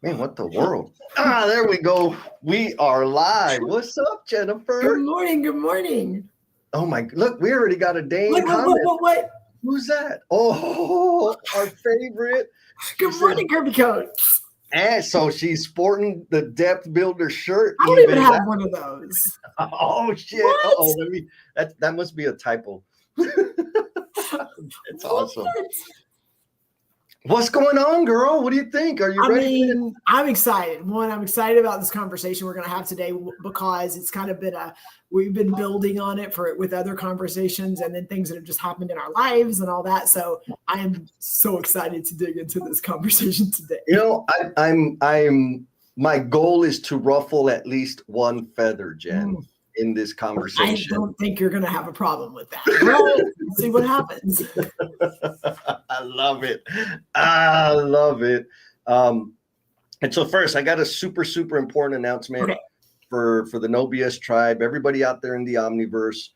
Man, what the world? There we go. We are live. What's up, Jennifer? Good morning. Good morning. Oh my! Look, we already got a Dane comment. What? Who's that? Oh, our favorite. Good morning, Kirby Coats. And so she's sporting the Depth Builder shirt. I don't even have one of those. Oh shit! Oh, that must be a typo. It's awesome. What's going on, girl? What do you think? Are you ready? I'm excited. I'm excited about this conversation we're going to have today because it's kind of been we've been building on it with other conversations and then things that have just happened in our lives and all that. So I am so excited to dig into this conversation today. You know, I'm my goal is to ruffle at least one feather, Jen, in this conversation. I don't think you're going to have a problem with that. Right? See what happens. I love it. I love it. And so first, I got a super important announcement for the No BS tribe. Everybody out there in the Omniverse,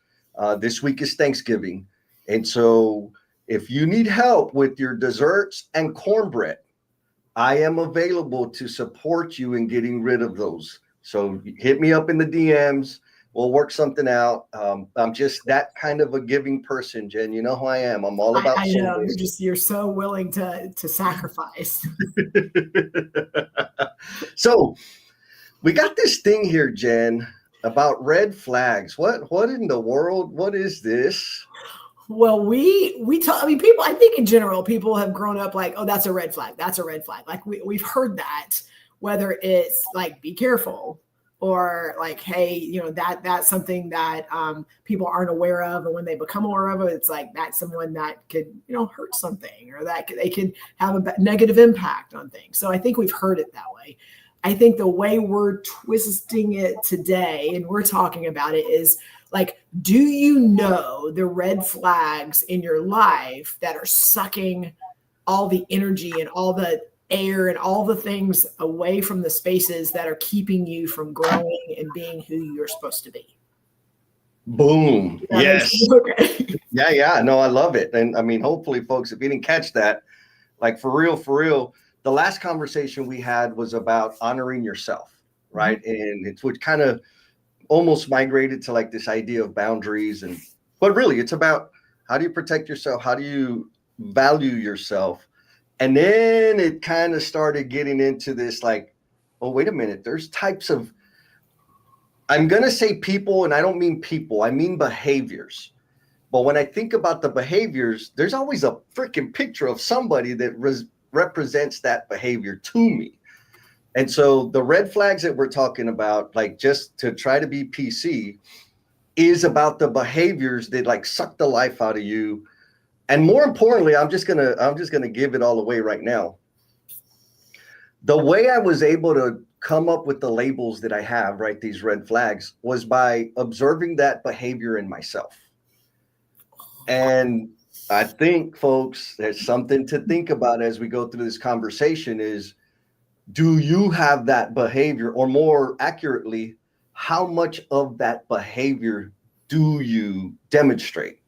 this week is Thanksgiving. And so if you need help with your desserts and cornbread, I am available to support you in getting rid of those. So hit me up in the DMs. We'll work something out. I'm just that kind of a giving person, Jen. You know who I am. I'm all about. I know you're so willing to sacrifice. So we got this thing here, Jen, about red flags. What in the world? What is this? Well, we talk. I mean, people. I think in general, people have grown up like, oh, that's a red flag. That's a red flag. Like we've heard that. Whether it's like, be careful. Or like, hey, you know, that's something that people aren't aware of. And when they become aware of it, it's like that's someone that could, you know, hurt something or they could have a negative impact on things. So I think we've heard it that way. I think the way we're twisting it today and we're talking about it is like, do you know the red flags in your life that are sucking all the energy and all the air and all the things away from the spaces that are keeping you from growing and being who you're supposed to be? Boom. Yes. Okay. Yeah. No, I love it. And I mean, hopefully, folks, if you didn't catch that, like for real, the last conversation we had was about honoring yourself, right? And it's what kind of almost migrated to like this idea of boundaries. But really, it's about how do you protect yourself? How do you value yourself? And then it kind of started getting into this like, oh, wait a minute. There's types of, I'm going to say people, and I don't mean people, I mean behaviors. But when I think about the behaviors, there's always a freaking picture of somebody that represents that behavior to me. And so the red flags that we're talking about, like just to try to be PC, is about the behaviors that like suck the life out of you. And more importantly, I'm just gonna give it all away right now. The way I was able to come up with the labels that I have, right, these red flags, was by observing that behavior in myself. And I think, folks, there's something to think about as we go through this conversation is, do you have that behavior? Or more accurately, how much of that behavior do you demonstrate?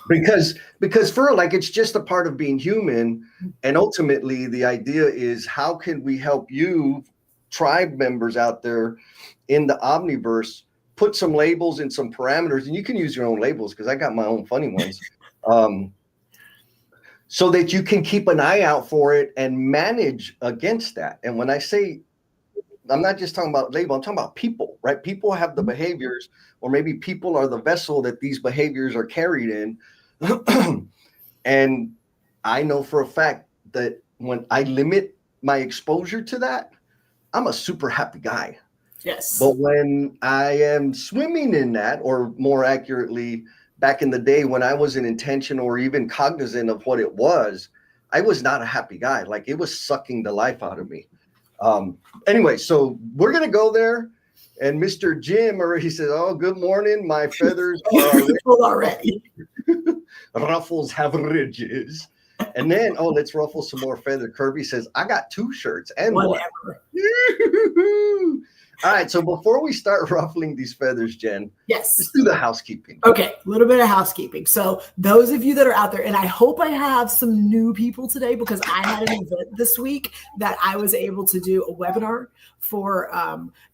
Because for like, it's just a part of being human. And ultimately the idea is, how can we help you tribe members out there in the Omniverse put some labels and some parameters, and you can use your own labels because I got my own funny ones, so that you can keep an eye out for it and manage against that. And when I say, I'm not just talking about label, I'm talking about people, right? People have the behaviors, or maybe people are the vessel that these behaviors are carried in. And I know for a fact that when I limit my exposure to that, I'm a super happy guy. Yes. But when I am swimming in that, or more accurately, back in the day when I wasn't intentional or even cognizant of what it was, I was not a happy guy. Like, it was sucking the life out of me. Anyway, so we're going to go there. And Mr. Jim already said, oh, good morning. My feathers are already. Ruffles have ridges. And then, let's ruffle some more feather. Kirby says, I got 2 shirts and whatever. One. All right. So before we start ruffling these feathers, Jen, yes, let's do the housekeeping. Okay, a little bit of housekeeping. So those of you that are out there, and I hope I have some new people today because I had an event this week that I was able to do a webinar for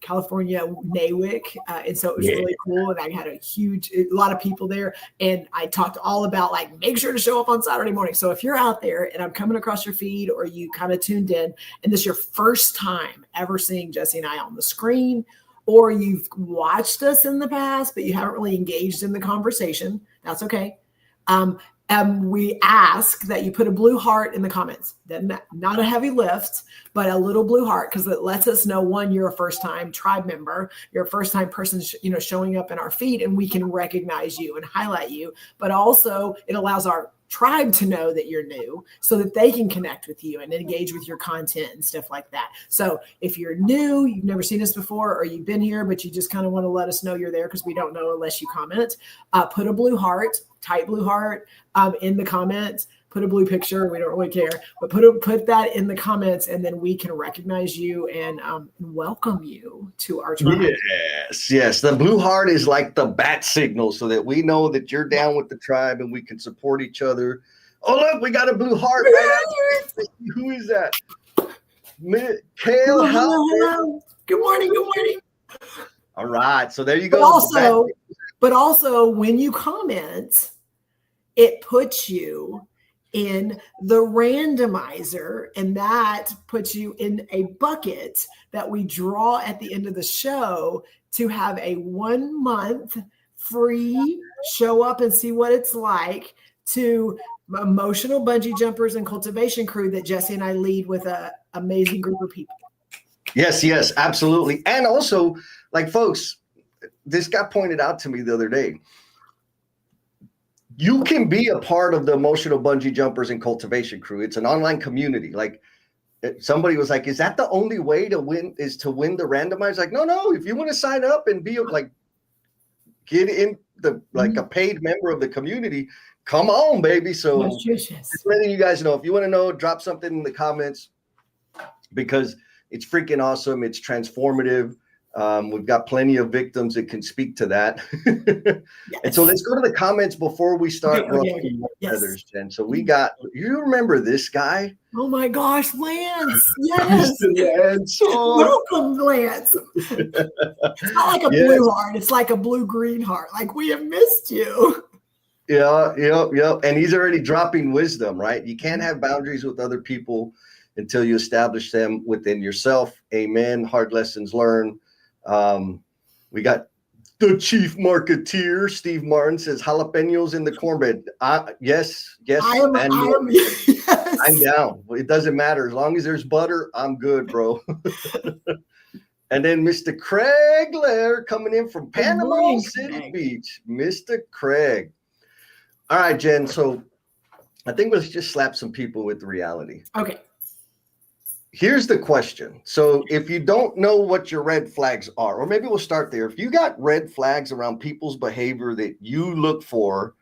California NAWIC. And so it was really cool. And I had a lot of people there. And I talked all about like, make sure to show up on Saturday morning. So if you're out there and I'm coming across your feed or you kind of tuned in and this is your first time ever seeing Jesse and I on the screen, or you've watched us in the past, but you haven't really engaged in the conversation, that's okay. We ask that you put a blue heart in the comments. Not a heavy lift, but a little blue heart, because it lets us know, one, you're a first-time tribe member, you're a first-time person, showing up in our feed, and we can recognize you and highlight you. But also, it allows our tribe to know that you're new so that they can connect with you and engage with your content and stuff like that. So if you're new, you've never seen us before, or you've been here, but you just kind of want to let us know you're there because we don't know unless you comment, put a blue heart, type blue heart in the comments, put a blue picture. We don't really care, but put that in the comments, and then we can recognize you and welcome you to our tribe. Yes. The blue heart is like the bat signal so that we know that you're down with the tribe and we can support each other. Oh, look, we got a blue heart. Who is that? Kale. Hello. Good morning. All right. So there you go. But also when you comment, it puts you in the randomizer, and that puts you in a bucket that we draw at the end of the show to have a 1 month free show up and see what it's like to emotional bungee jumpers and cultivation crew that Jesse and I lead with an amazing group of people. Yes, absolutely. And also, like, folks, this got pointed out to me the other day. You can be a part of the emotional bungee jumpers and cultivation crew. It's an online community. Like, somebody was like, is that the only way to win is to win the randomizer? Like, no. If you want to sign up and be like, get in the, like a paid member of the community, come on, baby. So just letting you guys know, if you want to know, drop something in the comments because it's freaking awesome. It's transformative. We've got plenty of victims that can speak to that. And so let's go to the comments before we start ruffling feathers, Jen. So we got, you remember this guy? Oh my gosh, Lance. Yes. Lance. Oh. Welcome, Lance. It's not like a blue heart. It's like a blue-green heart. Like, we have missed you. Yeah. And he's already dropping wisdom, right? You can't have boundaries with other people until you establish them within yourself. Amen. Hard lessons learned. We got the chief marketeer, Steve Martin, says jalapenos in the cornbread. Yes. I'm down. It doesn't matter. As long as there's butter, I'm good, bro. And then Mr. Craig Lair coming in from Panama City Beach. Mr. Craig. All right, Jen. So I think let's just slap some people with reality. Okay. Here's the question. So if you don't know what your red flags are, or maybe we'll start there. If you got red flags around people's behavior that you look for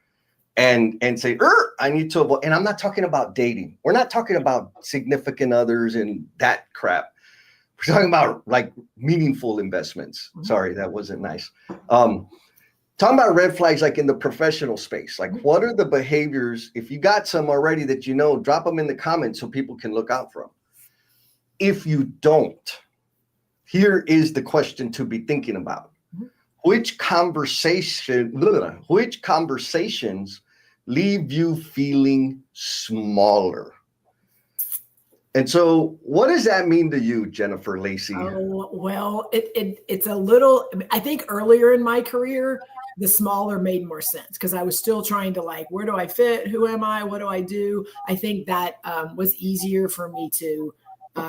and say, I need to avoid, and I'm not talking about dating. We're not talking about significant others and that crap. We're talking about like meaningful investments. Sorry, that wasn't nice. Talking about red flags like in the professional space. Like, what are the behaviors? If you got some already that you know, drop them in the comments so people can look out for them. If you don't, here is the question to be thinking about. Which conversations leave you feeling smaller? And so what does that mean to you, Jennifer Lacey? Oh, well, it's a little, I think earlier in my career, the smaller made more sense because I was still trying to like, where do I fit? Who am I? What do I do? I think that was easier for me to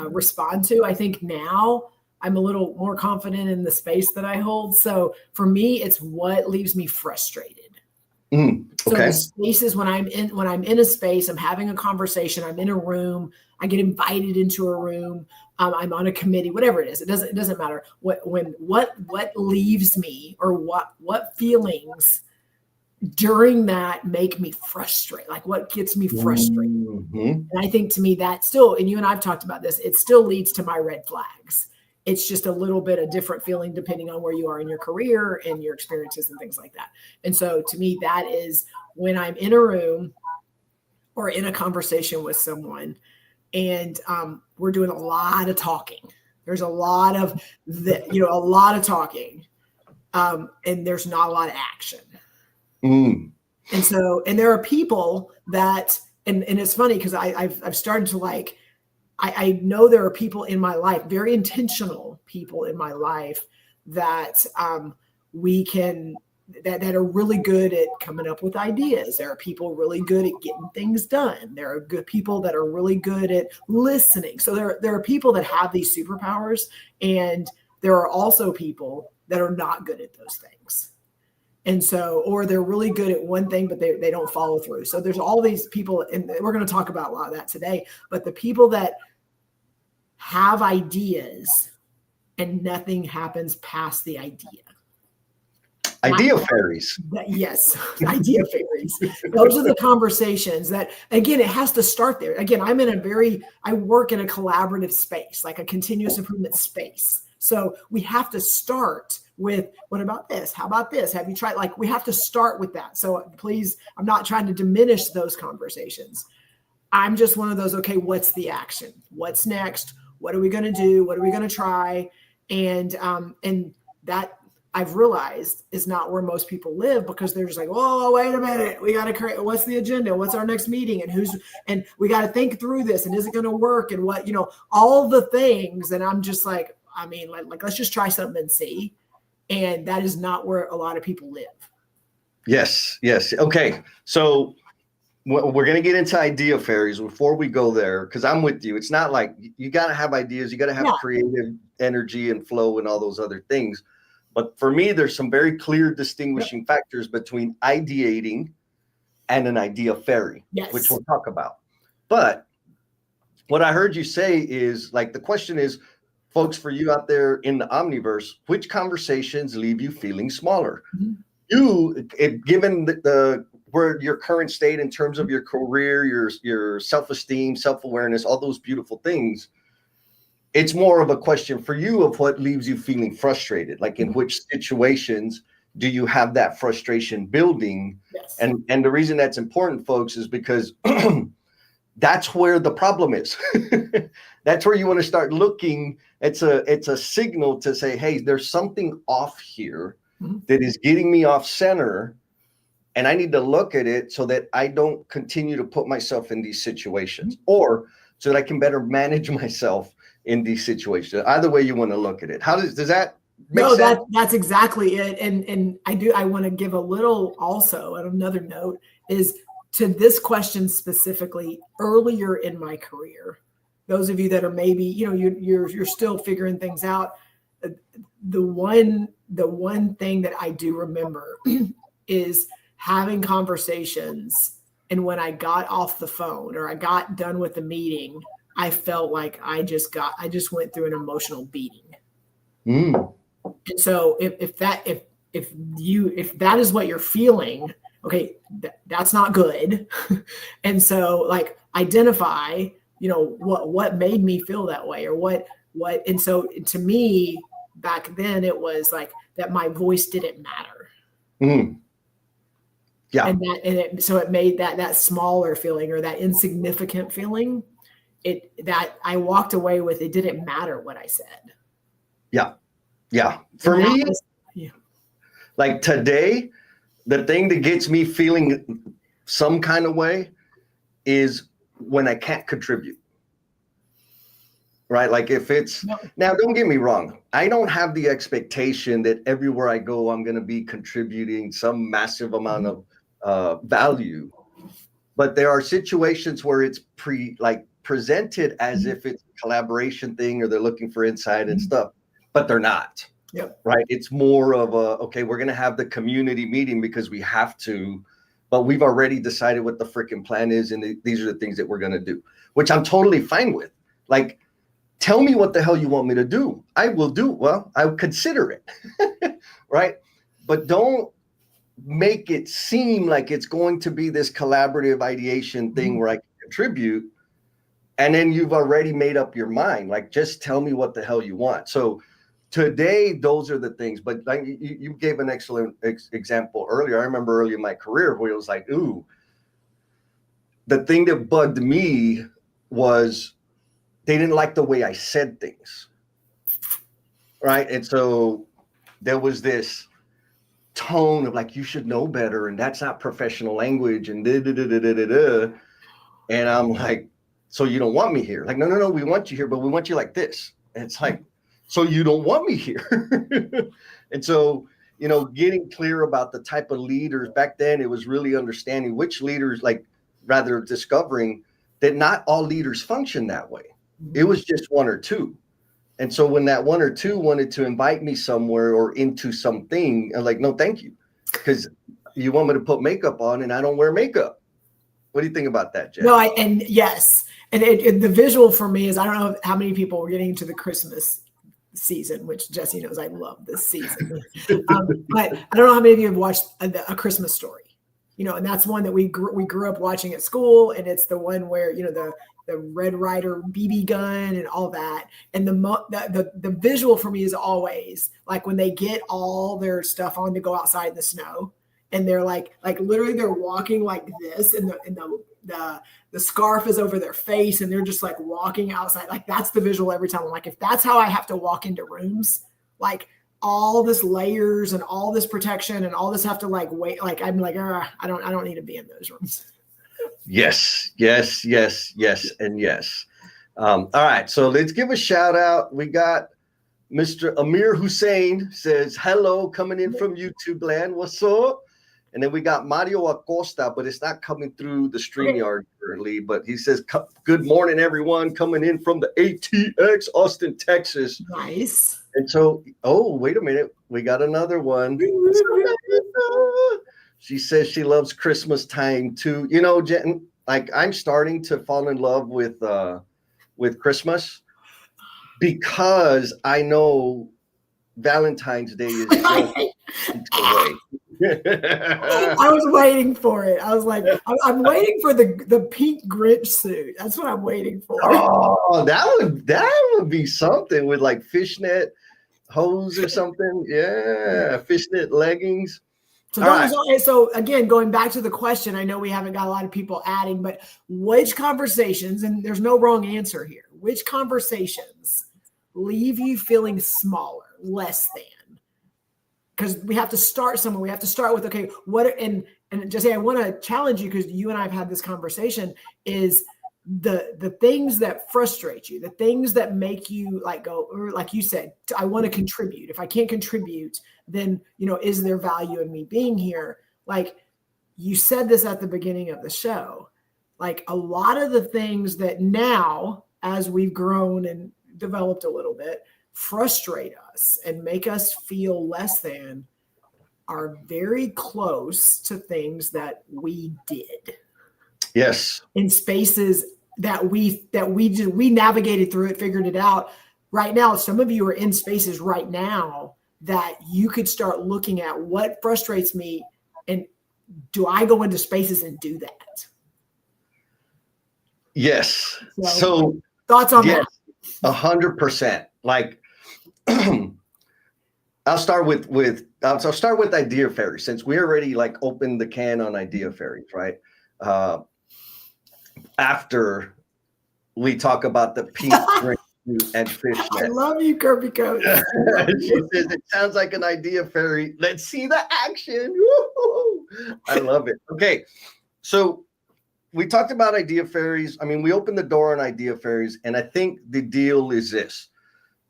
respond to. I think now I'm a little more confident in the space that I hold. So for me, it's what leaves me frustrated. Okay. So the spaces when I'm in a space, I'm having a conversation, I'm in a room, I get invited into a room, I'm on a committee, whatever it is. It doesn't matter what leaves me or what feelings during that make me frustrated, like what gets me frustrated. Mm-hmm. And I think to me that still, and you and I've talked about this, it still leads to my red flags. It's just a little bit of different feeling depending on where you are in your career and your experiences and things like that. And so to me, that is when I'm in a room or in a conversation with someone and we're doing a lot of talking. There's a lot of a lot of talking, and there's not a lot of action. Mm. And so, and there are people that, and it's funny because I've started to like, I know there are people in my life, very intentional people in my life that that are really good at coming up with ideas. There are people really good at getting things done. There are good people that are really good at listening. So there are people that have these superpowers, and there are also people that are not good at those things. And so, or they're really good at one thing, but they don't follow through. So there's all these people, and we're going to talk about a lot of that today, but the people that have ideas and nothing happens past the idea. Idea fairies. Yes, idea fairies. Those are the conversations that, again, it has to start there. Again, I work in a collaborative space, like a continuous improvement space. So we have to start with, what about this? How about this? Have you tried? Like, we have to start with that. So please, I'm not trying to diminish those conversations. I'm just one of those, okay, what's the action? What's next? What are we going to do? What are we going to try? And that, I've realized, is not where most people live, because they're just like, oh, wait a minute. We got to create, what's the agenda? What's our next meeting? And we got to think through this. And is it going to work? And what, all the things. And I'm just like, let's just try something and see. And that is not where a lot of people live. Yes. Okay. So we're going to get into idea fairies before we go there, because I'm with you. It's not like you got to have ideas. You got to have creative energy and flow and all those other things. But for me, there's some very clear distinguishing factors between ideating and an idea fairy, which we'll talk about. But what I heard you say is, like, the question is, folks, for you out there in the Omniverse, which conversations leave you feeling smaller? Mm-hmm. Given where your current state in terms of your career, your self-esteem, self-awareness, all those beautiful things, it's more of a question for you of what leaves you feeling frustrated. Like, in which situations do you have that frustration building? Yes. And the reason that's important, folks, is because that's where the problem is. That's where you want to start looking. It's a signal to say, hey, there's something off here that is getting me off center. And I need to look at it so that I don't continue to put myself in these situations, or so that I can better manage myself in these situations. Either way you want to look at it. How does that make sense? That's exactly it. And I want to give a little also, and another note is to this question specifically. Earlier in my career, those of you that are maybe, you're still figuring things out. The one thing that I do remember is having conversations, and when I got off the phone or I got done with the meeting, I felt like I just went through an emotional beating. And so if that is what you're feeling, okay, that's not good. And so, like, identify, what made me feel that way, or what, and so to me back then it was like that my voice didn't matter. Yeah. So it made that smaller feeling, or that insignificant feeling, that I walked away with, it didn't matter what I said. Yeah. For me, like today, the thing that gets me feeling some kind of way is when I can't contribute. Right? Like, if it's now, don't get me wrong, I don't have the expectation that everywhere I go, I'm going to be contributing some massive amount of value. But there are situations where it's presented as if it's a collaboration thing, or they're looking for insight and stuff, but they're not. Yep. Right. It's more of okay, we're going to have the community meeting because we have to, but we've already decided what the freaking plan is. And these are the things that we're going to do, which I'm totally fine with. Like, tell me what the hell you want me to do. I will do. Well, I would consider it. Right. But don't make it seem like it's going to be this collaborative ideation thing where I can contribute. And then you've already made up your mind. Like, just tell me what the hell you want. So today, those are the things. But like you gave an excellent example earlier. I remember early in my career where it was like, ooh, the thing that bugged me was they didn't like the way I said things. Right. And so there was this tone of like, you should know better. And that's not professional language. And and I'm like, so you don't want me here? Like, no, we want you here, but we want you like this. And it's like, so you don't want me here. And so, you know, getting clear about the type of leaders back then, it was really understanding which leaders, like rather discovering that not all leaders function that way. It was just one or two. And so when that one or two wanted to invite me somewhere or into something, I'm like, no, thank you. Because you want me to put makeup on and I don't wear makeup. What do you think about that, Jen? No, and yes. And the visual for me is, I don't know how many people were getting into the Christmas season, which Jesse knows I love this season. But I don't know how many of you have watched A Christmas Story, you know, and that's one that we grew up watching at school. And it's the one where, you know, the Red Ryder BB gun and all that. And the visual for me is always like when they get all their stuff on to go outside in the snow. And they're like literally they're walking like this, and the scarf is over their face, and they're just like walking outside. Like that's the visual every time. I'm like, if that's how I have to walk into rooms, like all this layers and all this protection and all this have to like wait. Like I'm like, I don't need to be in those rooms. Yes, and yes. All right, so let's give a shout out. We got Mr. Amir Hussein says hello, coming in from YouTube land. What's up? And then we got Mario Acosta, but it's not coming through the StreamYard currently. But he says, good morning, everyone, coming in from the ATX, Austin, Texas. Nice. And so, oh, wait a minute. We got another one. She says she loves Christmas time too. You know, Jen, like I'm starting to fall in love with Christmas because I know Valentine's Day is weeks away. I was waiting for it. I was like, I'm waiting for the pink Grinch suit. That's what I'm waiting for. Oh, that would be something with like fishnet hose or something. Yeah, fishnet leggings. So again, going back to the question, I know we haven't got a lot of people adding, but which conversations, and there's no wrong answer here, which conversations leave you feeling smaller, less than? Because we have to start somewhere. We have to start with, okay, and Jesse, I want to challenge you, because you and I have had this conversation, is the things that frustrate you, the things that make you like go, or like you said, I want to contribute. If I can't contribute, then, you know, is there value in me being here? Like you said this at the beginning of the show, like a lot of the things that now, as we've grown and developed a little bit, frustrate us and make us feel less than, are very close to things that we did. Yes. In spaces that we navigated through it, figured it out. Right now, some of you are in spaces right now that you could start looking at what frustrates me, and do I go into spaces and do that? Yes. So thoughts on that? 100%. Like I'll start with Idea Fairy, since we already like opened the can on Idea Fairies, right? After we talk about the pink drink and fishnet. I love you, Kirby Coach. She says it sounds like an Idea Fairy. Let's see the action. Woo-hoo. I love it. Okay, so we talked about Idea Fairies. I mean, we opened the door on Idea Fairies, and I think the deal is this.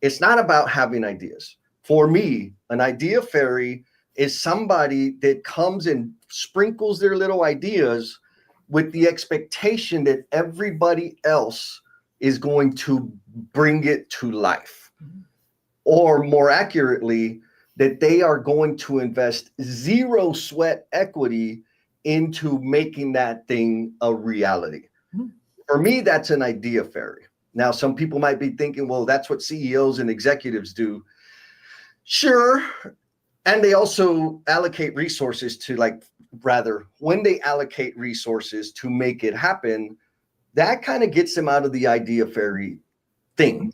It's not about having ideas. For me, an Idea Fairy is somebody that comes and sprinkles their little ideas with the expectation that everybody else is going to bring it to life. Or more accurately, that they are going to invest zero sweat equity into making that thing a reality. For me, that's an Idea Fairy. Now, some people might be thinking, well, that's what CEOs and executives do. Sure, And they also allocate resources to when they allocate resources to make it happen, that kind of gets them out of the idea fairy thing.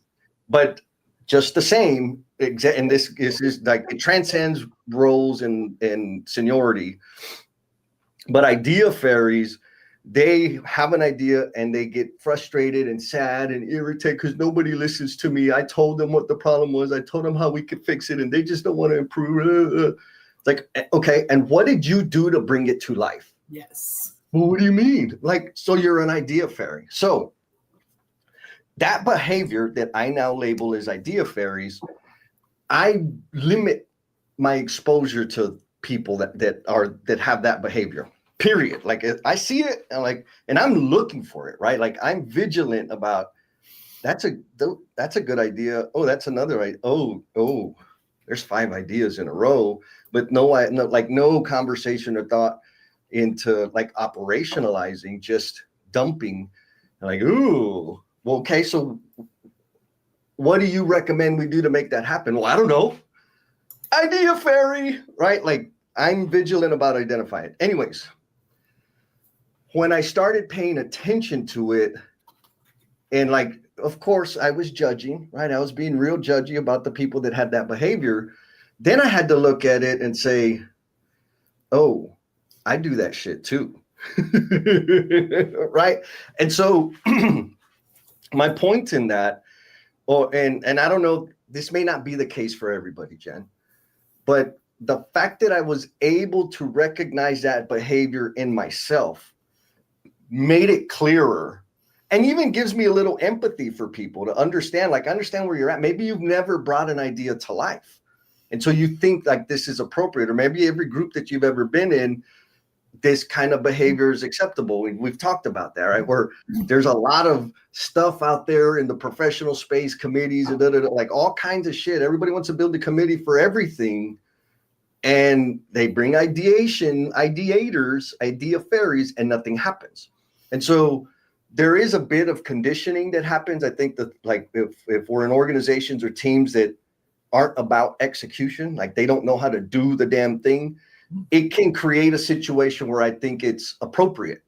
But just the same, and this is like it transcends roles and seniority. But idea fairies, they have an idea and they get frustrated and sad and irritated because nobody listens to me. I told them what the problem was. I told them how we could fix it, and they just don't want to improve. It's like, okay, and what did you do to bring it to life? Yes. Well, what do you mean? Like, so you're an idea fairy. So that behavior that I now label as idea fairies, I limit my exposure to people that have that behavior. Period. Like I see it and I'm looking for it, right? Like I'm vigilant about that's a good idea. Oh, that's another idea. Oh, there's 5 ideas in a row, but no conversation or thought into like operationalizing, just dumping. Like, ooh, well, okay, so what do you recommend we do to make that happen? Well, I don't know. Idea fairy, right? Like I'm vigilant about identifying it. Anyways, when I started paying attention to it, and like, of course, I was judging, right? I was being real judgy about the people that had that behavior. Then I had to look at it and say, oh, I do that shit too. Right? And so my point in that, and I don't know, this may not be the case for everybody, Jen, but the fact that I was able to recognize that behavior in myself made it clearer, and even gives me a little empathy for people to understand where you're at. Maybe you've never brought an idea to life, and so you think like this is appropriate, or maybe every group that you've ever been in, this kind of behavior is acceptable. We've talked about that, right? Where there's a lot of stuff out there in the professional space, committees, like all kinds of shit. Everybody wants to build a committee for everything. And they bring ideators, idea fairies, and nothing happens. And so there is a bit of conditioning that happens. I think that like if we're in organizations or teams that aren't about execution, like they don't know how to do the damn thing, it can create a situation where I think it's appropriate.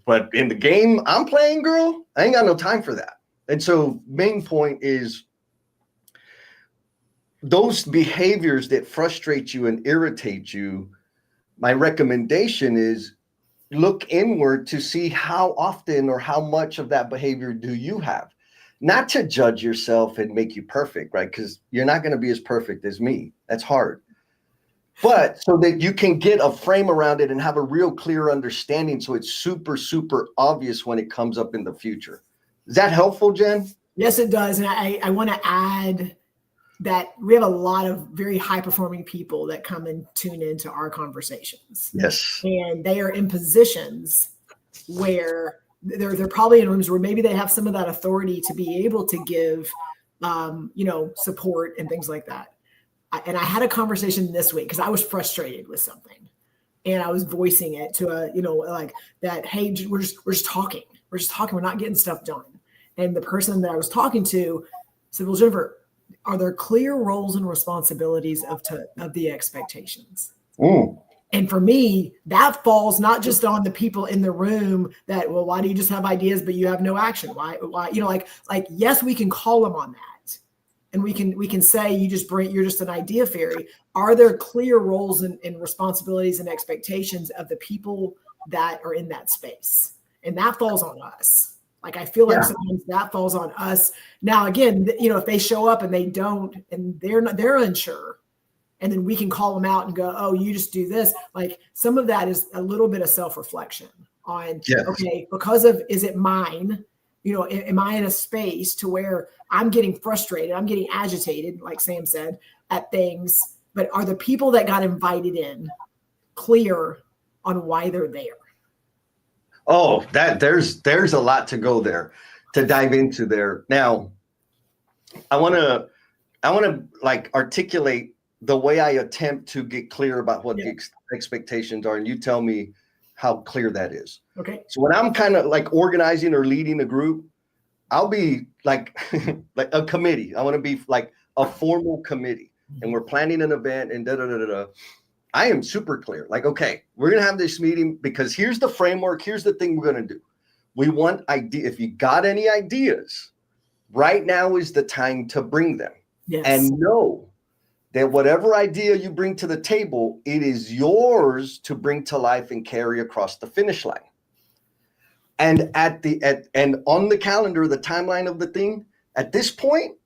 But in the game I'm playing, girl, I ain't got no time for that. And so main point is those behaviors that frustrate you and irritate you, my recommendation is look inward to see how often or how much of that behavior do you have. Not to judge yourself and make you perfect, right? Because you're not going to be as perfect as me. That's hard. But so that you can get a frame around it and have a real clear understanding, so it's super, super obvious when it comes up in the future. Is that helpful, Jen? Yes, it does. And I want to add that we have a lot of very high performing people that come and tune into our conversations. Yes. And they are in positions where they're probably in rooms where maybe they have some of that authority to be able to give, support and things like that. And I had a conversation this week because I was frustrated with something, and I was voicing it to like that. Hey, we're just talking. We're just talking. We're not getting stuff done. And the person that I was talking to said, well, Jennifer, are there clear roles and responsibilities of the expectations? Mm. And for me, that falls not just on the people in the room that, well, why do you just have ideas, but you have no action? Why, yes, we can call them on that. And we can say, you're just an idea fairy. Are there clear roles and responsibilities and expectations of the people that are in that space? And that falls on us. Like, I feel like sometimes that falls on us. Now, again, if they show up and they don't, and they're unsure, and then we can call them out and go, oh, you just do this. Like, some of that is a little bit of self-reflection on, okay, is it mine? Am I in a space to where I'm getting frustrated, I'm getting agitated, like Sam said, at things, but are the people that got invited in clear on why they're there? Oh, there's a lot to go there, to dive into there. Now, I want to like articulate the way I attempt to get clear about what the expectations are, and you tell me how clear that is. Okay. So when I'm kind of like organizing or leading a group, I'll be like like a committee. I want to be like a formal committee. and we're planning an event and I am super clear. Like, okay, we're going to have this meeting because here's the framework. Here's the thing we're going to do. We want idea. If you got any ideas, right now is the time to bring them. Yes. And know that whatever idea you bring to the table, it is yours to bring to life and carry across the finish line. And and on the calendar, the timeline of the thing, at this point,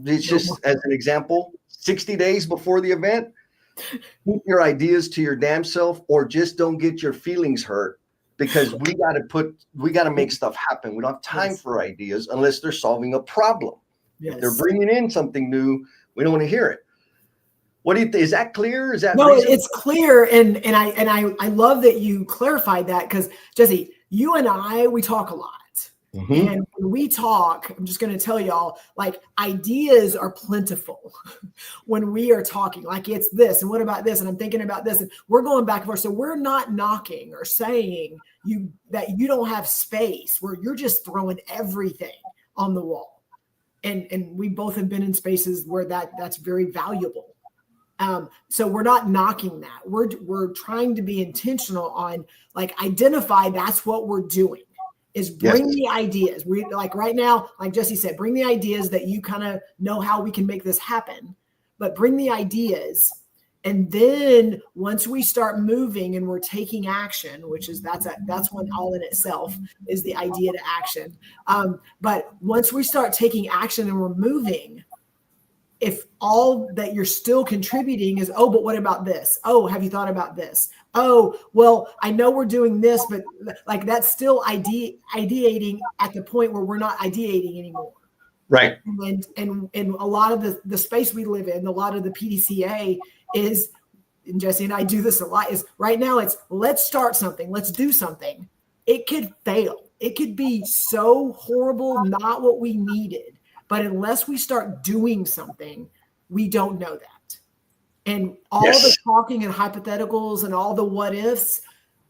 it's just as an example, 60 days before the event, keep your ideas to your damn self, or just don't get your feelings hurt, because we got to make stuff happen. We don't have time for ideas unless they're solving a problem. If they're bringing in something new, we don't want to hear it. What do you think? Is that clear? Is that no? reasonable? It's clear, and I love that you clarified that, because Jesse, you and we talk a lot. Mm-hmm. And when we talk, I'm just going to tell y'all, like, ideas are plentiful when we are talking. Like, it's this, and what about this? And I'm thinking about this, and we're going back and forth. So we're not knocking or saying that you don't have space where you're just throwing everything on the wall. And we both have been in spaces where that's very valuable. So we're not knocking that. We're trying to be intentional on, like, identify that's what we're doing. Is bring the ideas. We, like, right now, like Jesse said, bring the ideas that you kind of know how we can make this happen, but bring the ideas. And then once we start moving and we're taking action, which is that's one all in itself is the idea to action. But once we start taking action and we're moving, if all that you're still contributing is, oh, but what about this? Oh, have you thought about this? Oh, well, I know we're doing this, but like that's still ideating at the point where we're not ideating anymore. Right. And a lot of the space we live in, a lot of the PDCA is, and Jesse and I do this a lot, is right now it's let's start something, let's do something. It could fail. It could be so horrible, not what we needed. But unless we start doing something, we don't know that. And all the talking and hypotheticals and all the what ifs,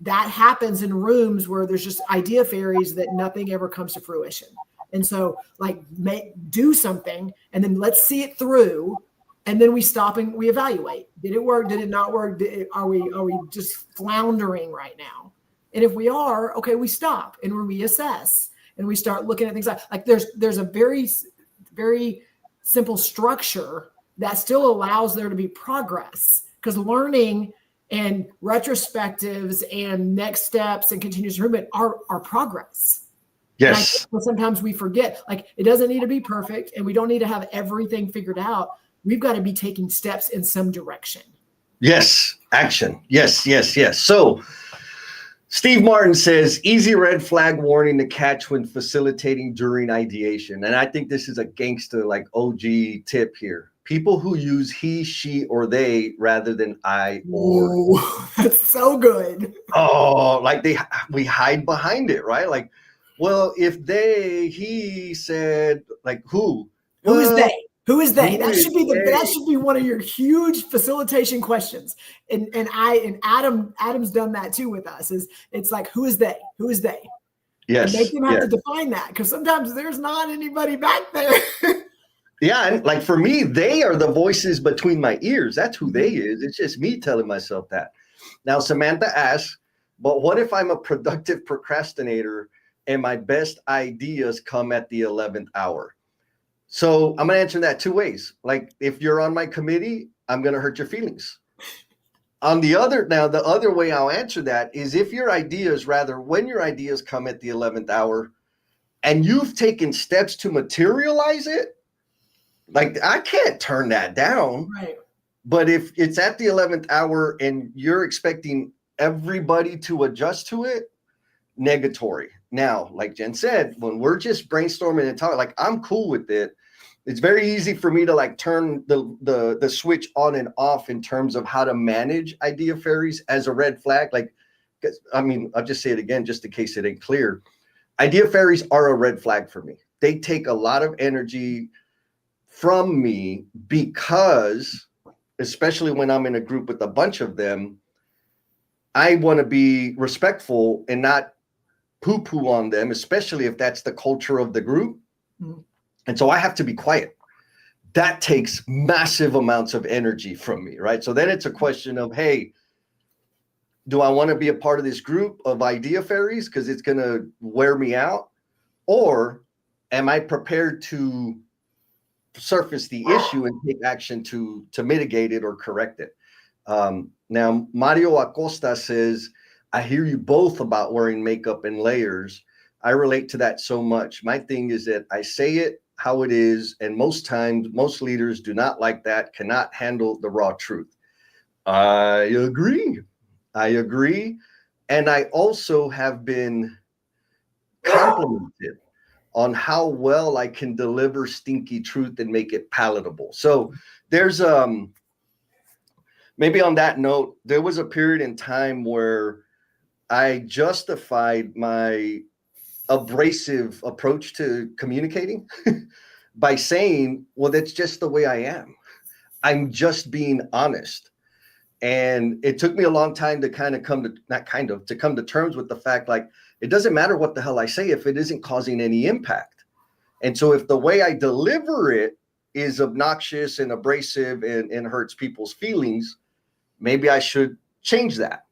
that happens in rooms where there's just idea fairies that nothing ever comes to fruition. And so, like, do something, and then let's see it through, and then we stop and we evaluate. Did it work? Did it not work? Are we just floundering right now? And if we are, okay, we stop and we reassess and we start looking at things like there's a very simple structure that still allows there to be progress, because learning and retrospectives and next steps and continuous improvement are progress. Yes. Sometimes we forget, like, it doesn't need to be perfect and we don't need to have everything figured out. We've got to be taking steps in some direction. Yes. Action. Yes. So Steve Martin says, easy red flag warning to catch when facilitating during ideation. And I think this is a gangster, like, OG tip here. People who use he, she, or they rather than I or. Ooh, that's so good. Oh, like we hide behind it, right? Like, well, if he said, like, who? Who is they? Who is they? That should be one of your huge facilitation questions. And Adam's done that too with us. It's like, who is they? Who is they? Yes. And make them have to define that, because sometimes there's not anybody back there. Yeah, and like for me, they are the voices between my ears. That's who they is. It's just me telling myself that. Now, Samantha asks, but what if I'm a productive procrastinator and my best ideas come at the 11th hour? So I'm going to answer that two ways. Like, if you're on my committee, I'm going to hurt your feelings. The other way I'll answer that is when your ideas come at the 11th hour and you've taken steps to materialize it, like, I can't turn that down. Right. But if it's at the 11th hour and you're expecting everybody to adjust to it, negatory. Now, like Jen said, when we're just brainstorming and talking, like, I'm cool with it. It's very easy for me to, like, turn the switch on and off in terms of how to manage idea fairies as a red flag. Like, I mean, I'll just say it again, just in case it ain't clear. Idea fairies are a red flag for me. They take a lot of energy from me because, especially when I'm in a group with a bunch of them, I want to be respectful and not poo-poo on them, especially if that's the culture of the group. Mm-hmm. And so I have to be quiet. that takes massive amounts of energy from me, right? So then it's a question of, hey, do I want to be a part of this group of idea fairies because it's going to wear me out? Or am I prepared to surface the issue and take action to mitigate it or correct it? Now, Mario Acosta says, I hear you both about wearing makeup and layers. I relate to that so much. My thing is that I say it how it is, and most times, most leaders do not like that, cannot handle the raw truth. I agree. And I also have been complimented on how well I can deliver stinky truth and make it palatable. So there's maybe on that note, there was a period in time where I justified my abrasive approach to communicating by saying, well, that's just the way I am. I'm just being honest. And it took me a long time to come to terms with the fact, like, it doesn't matter what the hell I say if it isn't causing any impact. And so if the way I deliver it is obnoxious and abrasive and hurts people's feelings, maybe I should change that.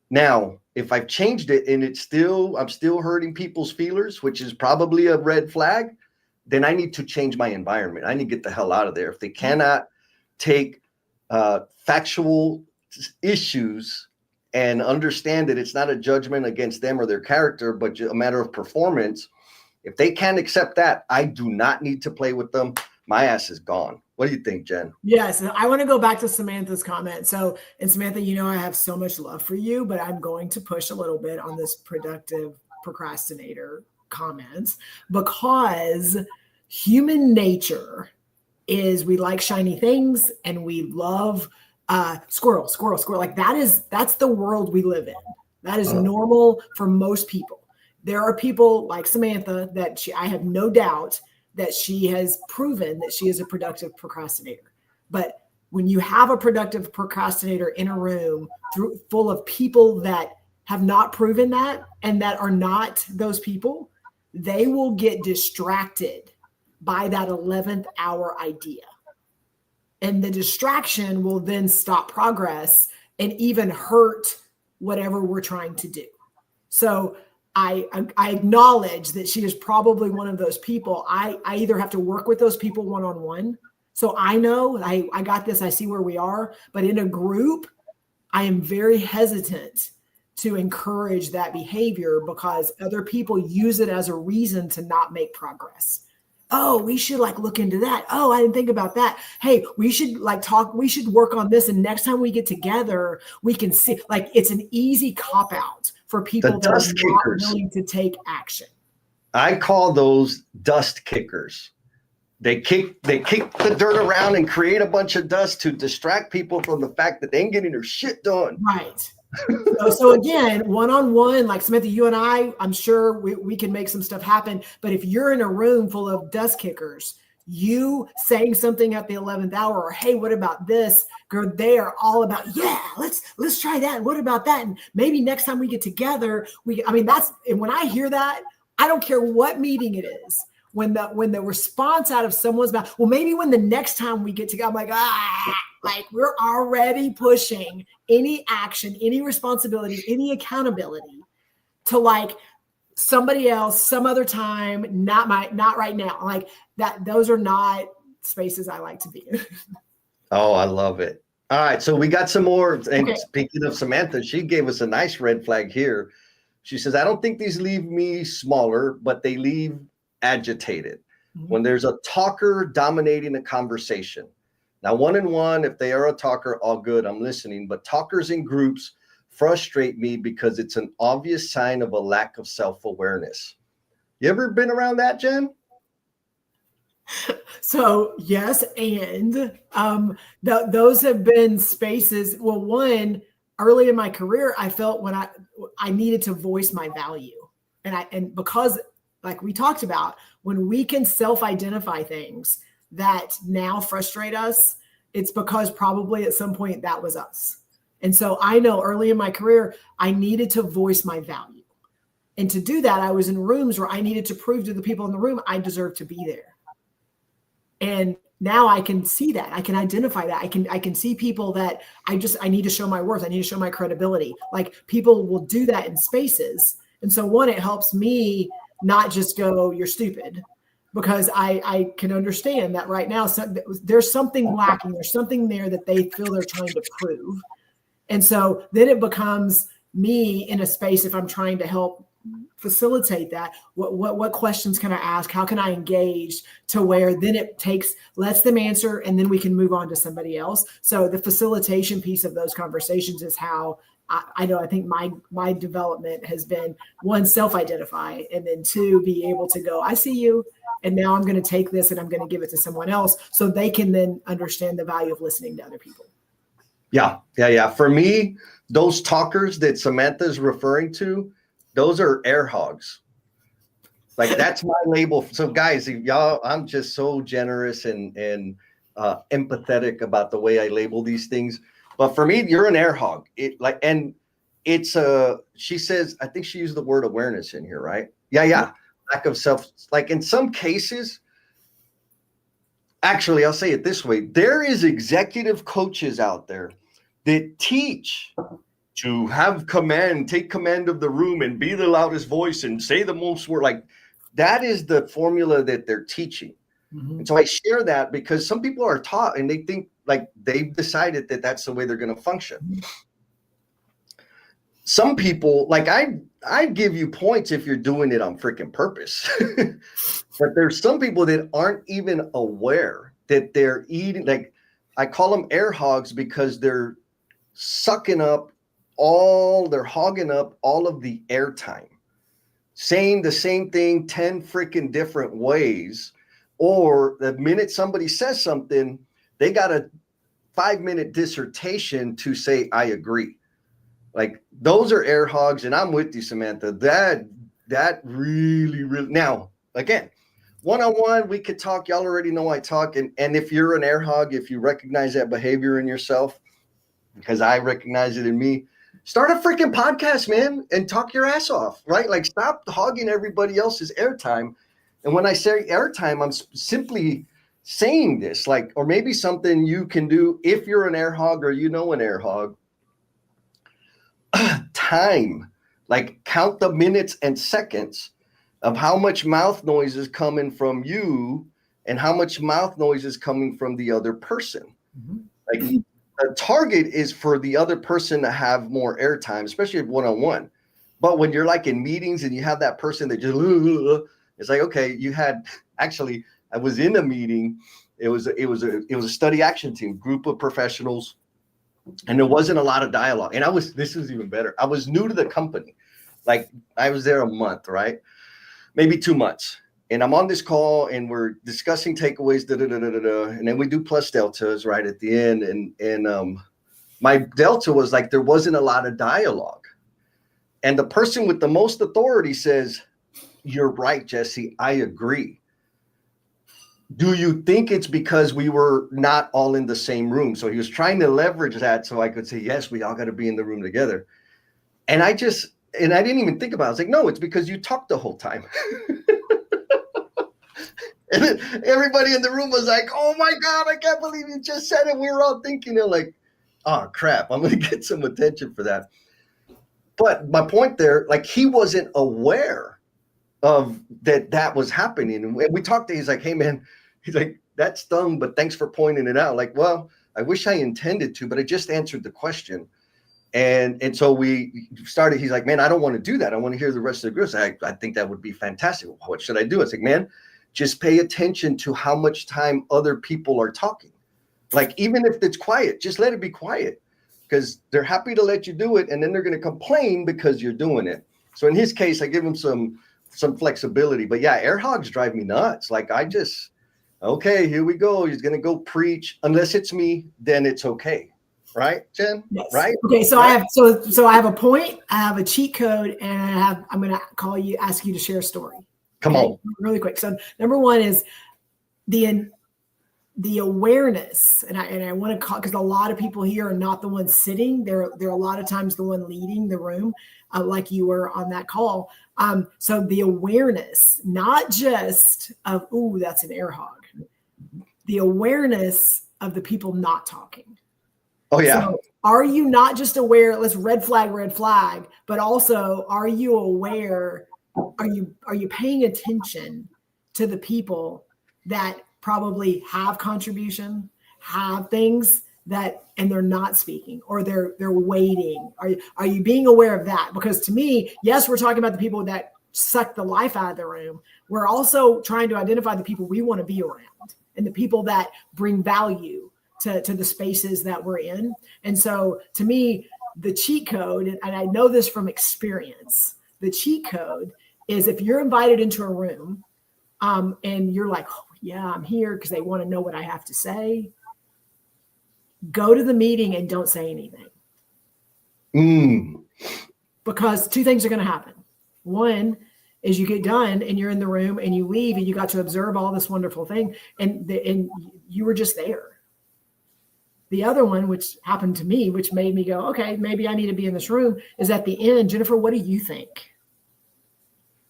Now, if I've changed it and I'm still hurting people's feelers, which is probably a red flag, then I need to change my environment. I need to get the hell out of there. If they cannot take factual issues and understand that it's not a judgment against them or their character, but a matter of performance, if they can't accept that, I do not need to play with them. My ass is gone. What do you think, Jen? Yes. I want to go back to Samantha's comment. So, and Samantha, I have so much love for you, but I'm going to push a little bit on this productive procrastinator comments, because human nature is we like shiny things and we love squirrel. Like that's the world we live in. That is normal for most people. There are people like Samantha that I have no doubt that she has proven that she is a productive procrastinator. But when you have a productive procrastinator in a room full of people that have not proven that and that are not those people, they will get distracted by that 11th hour idea. And the distraction will then stop progress and even hurt whatever we're trying to do. So I acknowledge that she is probably one of those people. I either have to work with those people one-on-one. So I know I got this, I see where we are, but in a group, I am very hesitant to encourage that behavior because other people use it as a reason to not make progress. Oh, we should look into that. Oh, I didn't think about that. Hey, we should talk. We should work on this. And next time we get together, we can see it's an easy cop out for people that are not willing to take action. I call those dust kickers. They kick the dirt around and create a bunch of dust to distract people from the fact that they ain't getting their shit done. Right. So again, one-on-one, like Samantha, you and I'm sure we can make some stuff happen. But if you're in a room full of dust kickers, you saying something at the 11th hour, or hey, what about this? Girl, they are all about, yeah, let's try that. And what about that? And maybe next time we get together, and when I hear that, I don't care what meeting it is. When the response out of someone's mouth, well, maybe when the next time we get together, I'm like we're already pushing any action, any responsibility, any accountability to somebody else, some other time, not right now. Like that, those are not spaces I like to be in. Oh, I love it. All right. So we got some more. And Speaking of Samantha, she gave us a nice red flag here. She says, I don't think these leave me smaller, but they leave agitated. Mm-hmm. When there's a talker dominating a conversation. Now, one-on-one, if they are a talker, all good, I'm listening. But talkers in groups frustrate me because it's an obvious sign of a lack of self-awareness. You ever been around that, Jen? So yes, and those have been spaces. Well, one, early in my career, I felt when I needed to voice my value, and because like we talked about, when we can self-identify things that now frustrate us, it's because probably at some point that was us. And so I know early in my career, I needed to voice my value. And to do that, I was in rooms where I needed to prove to the people in the room I deserve to be there. And now I can see that. I can identify that. I can see people that I need to show my worth. I need to show my credibility. Like people will do that in spaces. And so one, it helps me not just go, you're stupid, because I can understand that right now there's something lacking. There's something there that they feel they're trying to prove. And so then it becomes me in a space, if I'm trying to help facilitate that, what questions can I ask? How can I engage to where then it lets them answer, and then we can move on to somebody else. So the facilitation piece of those conversations is how I think my development has been, one, self-identify, and then two, be able to go, I see you, and now I'm going to take this and I'm going to give it to someone else so they can then understand the value of listening to other people. Yeah. For me, those talkers that Samantha's referring to, those are air hogs. Like that's my label. So guys, y'all, I'm just so generous and empathetic about the way I label these things. But for me, you're an air hog. She says, I think she used the word awareness in here, right? Yeah. Lack of self. Like in some cases, actually, I'll say it this way. There is executive coaches out there that teach to have command, take command of the room and be the loudest voice and say the most word. Like that is the formula that they're teaching. Mm-hmm. And so I share that because some people are taught and they think like they've decided that that's the way they're going to function. Mm-hmm. Some people, like I give you points if you're doing it on freaking purpose. But there's some people that aren't even aware that they're eating. Like I call them air hogs because they're hogging up all of the airtime, saying the same thing 10 freaking different ways. Or the minute somebody says something, they got a 5-minute dissertation to say, I agree. Like those are air hogs. And I'm with you, Samantha, that really, now, again, one-on-one, we could talk. Y'all already know I talk. And if you're an air hog, if you recognize that behavior in yourself, because I recognize it in me, start a freaking podcast, man, and talk your ass off, right? Like stop hogging everybody else's airtime. And when I say airtime, I'm simply saying this, like, or maybe something you can do if you're an air hog or you know an air hog. Time, like count the minutes and seconds of how much mouth noise is coming from you and how much mouth noise is coming from the other person. Mm-hmm. Like the target is for the other person to have more airtime, especially one-on-one. But when you're like in meetings and you have that person that just, it's like, okay, I was in a meeting. It was a study action team, group of professionals, and there wasn't a lot of dialogue. And this was even better. I was new to the company. Like I was there a month, right? Maybe 2 months. And I'm on this call and we're discussing takeaways, and then we do plus deltas right at the end. And my delta was like, there wasn't a lot of dialogue. And the person with the most authority says, you're right, Jesse, I agree. Do you think it's because we were not all in the same room? So he was trying to leverage that so I could say, yes, we all got to be in the room together. And I didn't even think about it. I was like, no, it's because you talked the whole time. And then everybody in the room was like, oh my God, I can't believe you just said it. We were all thinking, they're like, oh crap, I'm going to get some attention for that. But my point there, like he wasn't aware of that was happening. And we talked to he's like, hey man, he's like, that stung, but thanks for pointing it out. Like, well, I wish I intended to, but I just answered the question. And so we started, he's like, man, I don't want to do that. I want to hear the rest of the group. I think that would be fantastic. What should I do? I was like, man, just pay attention to how much time other people are talking. Like, even if it's quiet, just let it be quiet because they're happy to let you do it. And then they're going to complain because you're doing it. So in his case, I give him some flexibility, but yeah, air hogs drive me nuts. Like okay, here we go. He's going to go preach. Unless it's me, then it's okay. Right, Jen? Yes. Right. Okay. So right. I have a point. I have a cheat code, and I'm going to ask you to share a story. Come on, really quick. So number one is the awareness, and I want to call because a lot of people here are not the ones sitting. They're a lot of times the one leading the room, like you were on that call. So the awareness, not just of that's an air hog, the awareness of the people not talking. Oh yeah. So are you not just aware, let's red flag, but also are you aware, are you paying attention to the people that probably have contribution, have things that, and they're not speaking, or they're waiting? Are you being aware of that? Because to me, yes, we're talking about the people that suck the life out of the room. We're also trying to identify the people we want to be around and the people that bring value to the spaces that we're in. And so to me, the cheat code, and I know this from experience, the cheat code is if you're invited into a room and you're like, oh yeah, I'm here because they want to know what I have to say. Go to the meeting and don't say anything. Because two things are going to happen. One is you get done and you're in the room and you leave and you got to observe all this wonderful thing and you were just there. The other one, which happened to me, which made me go, okay, maybe I need to be in this room, is at the end, Jennifer, what do you think?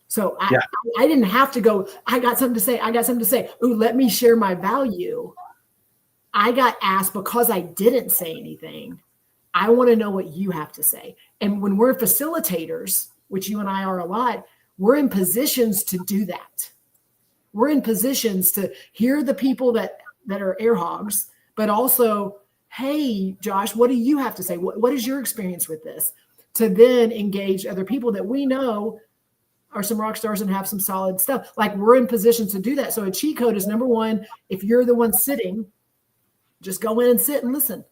So I didn't have to go, I got something to say. Ooh, let me share my value. I got asked because I didn't say anything. I want to know what you have to say. And when we're facilitators, which you and I are a lot, we're in positions to do that. We're in positions to hear the people that are air hogs, but also, hey, Josh, what do you have to say? What is your experience with this? To then engage other people that we know are some rock stars and have some solid stuff. Like we're in positions to do that. So a cheat code is number one, if you're the one sitting, just go in and sit and listen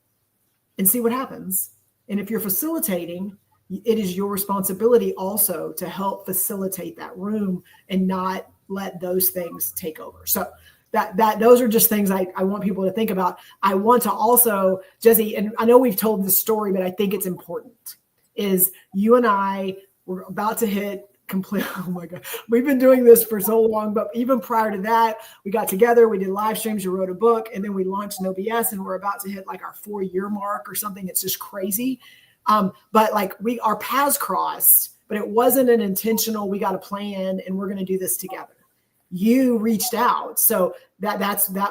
and see what happens. And if you're facilitating, it is your responsibility also to help facilitate that room and not let those things take over. So that those are just things I want people to think about. I want to also, Jesse, and I know we've told this story, but I think it's important, is you and I were about to hit complete. Oh my God. We've been doing this for so long, but even prior to that, we got together, we did live streams, you wrote a book, and then we launched No BS, and we're about to hit like our 4-year mark or something. It's just crazy. But like our paths crossed, but it wasn't an intentional, we got a plan and we're going to do this together. You reached out. So that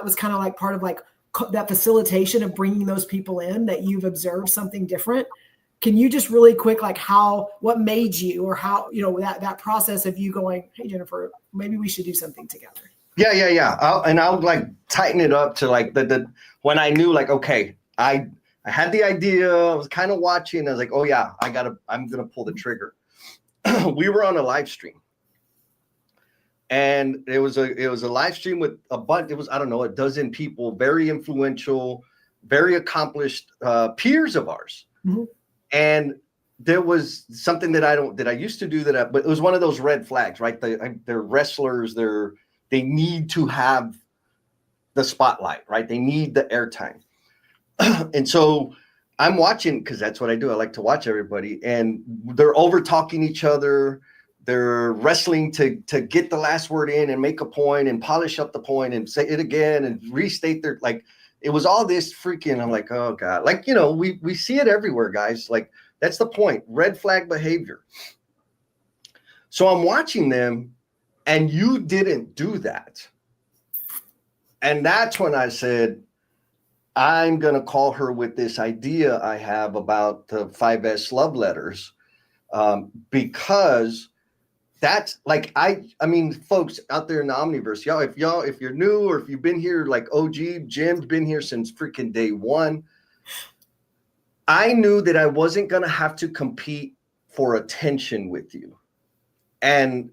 was kind of like part of like that facilitation of bringing those people in that you've observed something different. Can you just really quick, like what made you, or how, that process of you going, hey, Jennifer, maybe we should do something together. Yeah. I'll like tighten it up to like the when I knew like, okay, I had the idea, I was kind of watching, I was like, oh yeah, I'm going to pull the trigger. We were on a live stream. And it was a live stream with a bunch, it was, I don't know, a dozen people, very influential, very accomplished peers of ours. Mm-hmm. And there was something that I used to do but it was one of those red flags, right? They're wrestlers. They need to have the spotlight, right? They need the airtime. And so I'm watching, because that's what I do. I like to watch everybody, and they're over talking each other. They're wrestling to get the last word in and make a point and polish up the point and say it again and restate their, like, it was all this freaking, I'm like, oh God, like, we see it everywhere, guys. Like, that's the point. Red flag behavior. So I'm watching them, and you didn't do that. And that's when I said, I'm going to call her with this idea I have about the 5S love letters, because that's like, I mean, folks out there in the Omniverse, if you're new, or if you've been here, like OG, Jim's been here since freaking day one. I knew that I wasn't going to have to compete for attention with you. And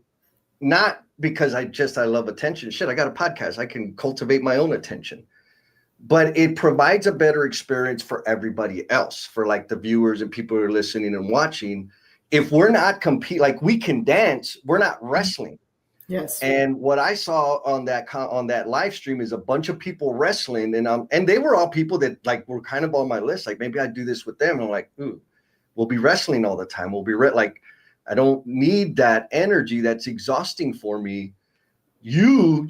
not because I love attention. Shit, I got a podcast. I can cultivate my own attention. But it provides a better experience for everybody else, for like the viewers and people who are listening and watching. If we're not like we can dance, we're not wrestling. Yes. And what I saw on that live stream is a bunch of people wrestling, and they were all people that like were kind of on my list. Like, maybe I'd do this with them. And I'm like, ooh, we'll be wrestling all the time. We'll be like, I don't need that energy. That's exhausting for me. You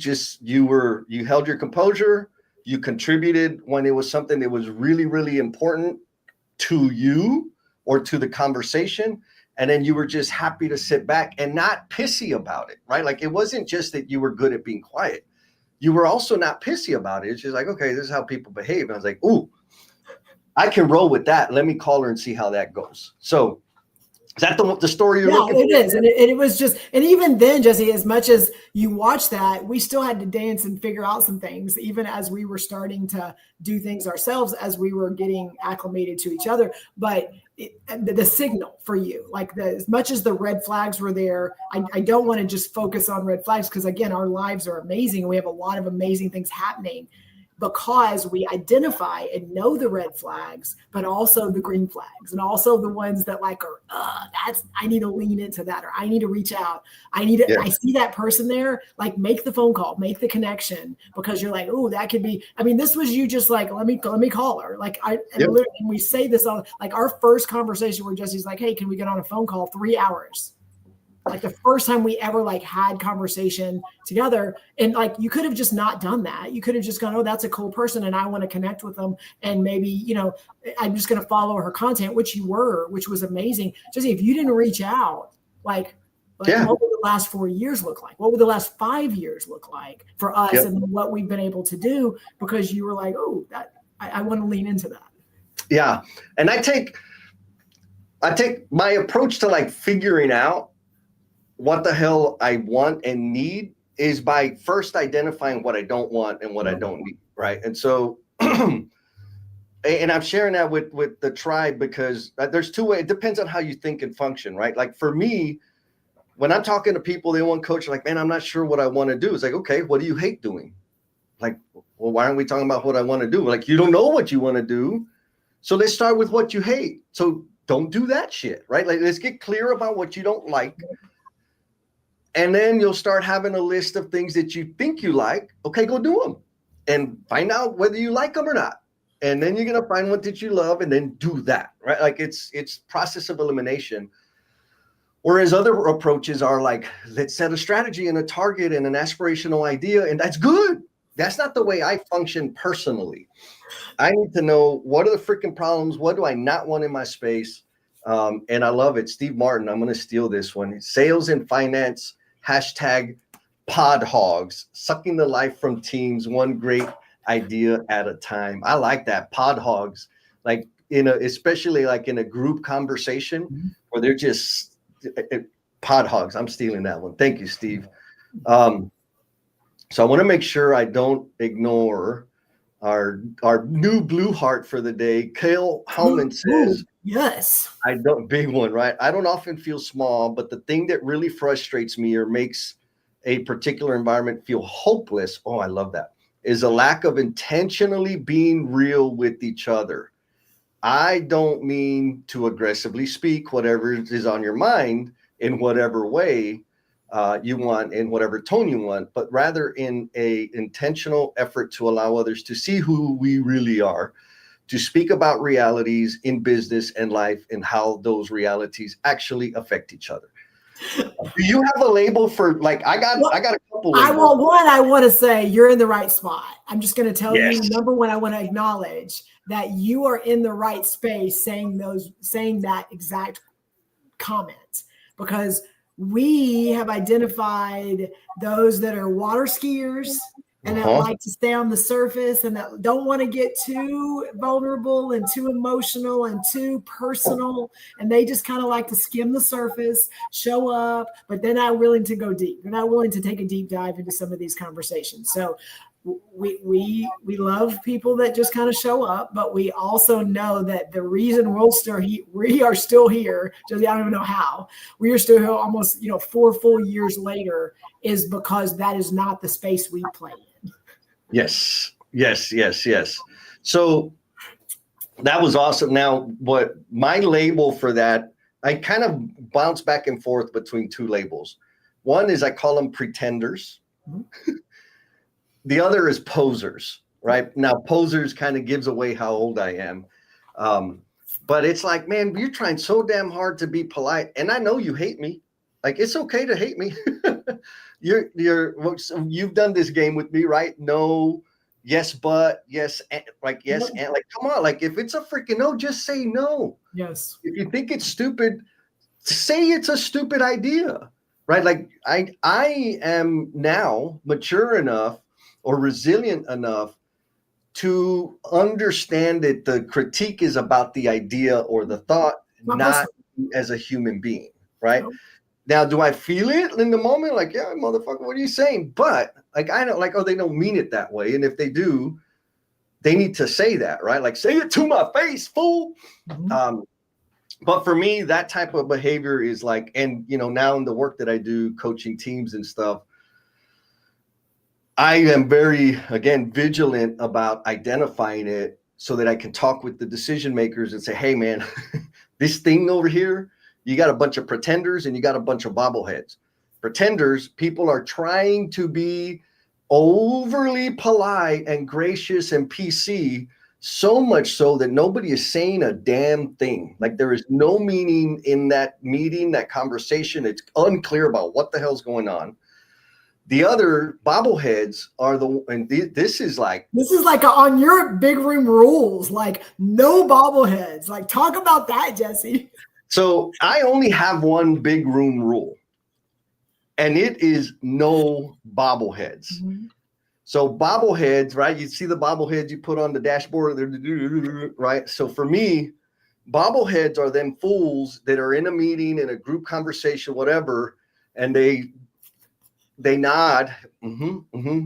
held your composure. You contributed when it was something that was really, really important to you or to the conversation. And then you were just happy to sit back and not pissy about it, right? Like, it wasn't just that you were good at being quiet. you were also not pissy about it. It's just like, okay, this is how people behave. And I was like, ooh, I can roll with that. Let me call her and see how that goes. So is that the story you're looking for? Yeah, it is. And it was just, and even then, Jesse, as much as you watch that, we still had to dance and figure out some things, even as we were starting to do things ourselves, as we were getting acclimated to each other. But the signal for you, like as much as the red flags were there, I don't want to just focus on red flags because, again, our lives are amazing. We have a lot of amazing things happening because we identify and know the red flags, but also the green flags, and also the ones that like are, I need to lean into that, or I need to reach out. I see that person there, like make the phone call, make the connection, because you're like, oh, that could be, I mean, this was you just like, let me call her. Like and we say this all, like our first conversation where Jesse's like, hey, can we get on a phone call? 3 hours. Like the first time we ever like had conversation together. And like, you could have just not done that. You could have just gone, oh, that's a cool person and I want to connect with them. And maybe, you know, I'm just going to follow her content, which was amazing. Jesse, if you didn't reach out, like what would the last 4 years look like? What would the last 5 years look like for us and what we've been able to do? Because you were like, oh, that I want to lean into that. Yeah. And I take my approach to like figuring out what the hell I want and need is by first identifying what I don't want and what I don't need, right? And so, and I'm sharing that with the tribe because there's two ways. It depends on how you think and function, right? Like for me, when I'm talking to people, they want coach, like, man, I'm not sure what I want to do. It's like, okay, what do you hate doing? Like, well, why aren't we talking about what I want to do? Like, you don't know what you want to do. So let's start with what you hate. So don't do that shit, right? Like, let's get clear about what you don't like. And then you'll start having a list of things that you think you like. Okay, go do them and find out whether you like them or not. And then you're going to find one that you love and then do that, right? Like it's process of elimination. Whereas other approaches are like, let's set a strategy and a target and an aspirational idea. And that's good. That's not the way I function personally. I need to know what are the freaking problems? What do I not want in my space? And I love it. Steve Martin, I'm going to steal this one. Sales and finance, #pod hogs, sucking the life from teams, one great idea at a time. I like that. Pod hogs, like especially like in a group conversation where they're just pod hogs. I'm stealing that one. Thank you, Steve. So I want to make sure I don't ignore our new blue heart for the day. Kale Hellman says, yes, I don't, big one, right? I don't often feel small, but the thing that really frustrates me or makes a particular environment feel hopeless, oh, I love that, is a lack of intentionally being real with each other. I don't mean to aggressively speak whatever is on your mind in whatever way you want, in whatever tone you want, but rather in a intentional effort to allow others to see who we really are, to speak about realities in business and life and how those realities actually affect each other. Do you have a label for, like, I got a couple labels. I want to say you're in the right spot. I'm just going to tell you, number one, I want to acknowledge that you are in the right space saying that exact comment, because we have identified those that are water skiers and that like to stay on the surface and that don't want to get too vulnerable and too emotional and too personal. And they just kind of like to skim the surface, show up, but they're not willing to go deep. They're not willing to take a deep dive into some of these conversations. So we love people that just kind of show up, but we also know that the reason we are still here, Josie, I don't even know how, we are still here almost 4 full years later, is because that is not the space we play in. Yes. So that was awesome. Now, what my label for that, I kind of bounce back and forth between two labels. One is I call them pretenders. Mm-hmm. The other is posers, right? Now, posers kind of gives away how old I am. But it's like, man, you're trying so damn hard to be polite. And I know you hate me. Like, it's okay to hate me. You've done this game with me, right? No, yes, but, yes, and, like, yes, and, like, come on. Like, if it's a freaking no, just say no. Yes. If you think it's stupid, say it's a stupid idea, right? Like, I am now mature enough or resilient enough to understand that the critique is about the idea or the thought, not as a human being, right? No. Now, do I feel it in the moment? Like, yeah, motherfucker, what are you saying? But like, I don't like, oh, they don't mean it that way. And if they do, they need to say that, right? Like, say it to my face, fool. Mm-hmm. But for me, that type of behavior is like, and you know, now in the work that I do, coaching teams and stuff, I am very, again, vigilant about identifying it so that I can talk with the decision makers and say, hey, man, this thing over here, you got a bunch of pretenders and you got a bunch of bobbleheads. Pretenders, people are trying to be overly polite and gracious and PC, so much so that nobody is saying a damn thing. Like there is no meaning in that meeting, that conversation. It's unclear about what the hell's going on. The other bobbleheads are and this is like on your big room rules, like no bobbleheads. Like talk about that, Jesse. So I only have one big room rule, and it is no bobbleheads. Mm-hmm. So bobbleheads, right? You see the bobbleheads you put on the dashboard, right? So for me, bobbleheads are them fools that are in a meeting, in a group conversation, whatever, and they nod, and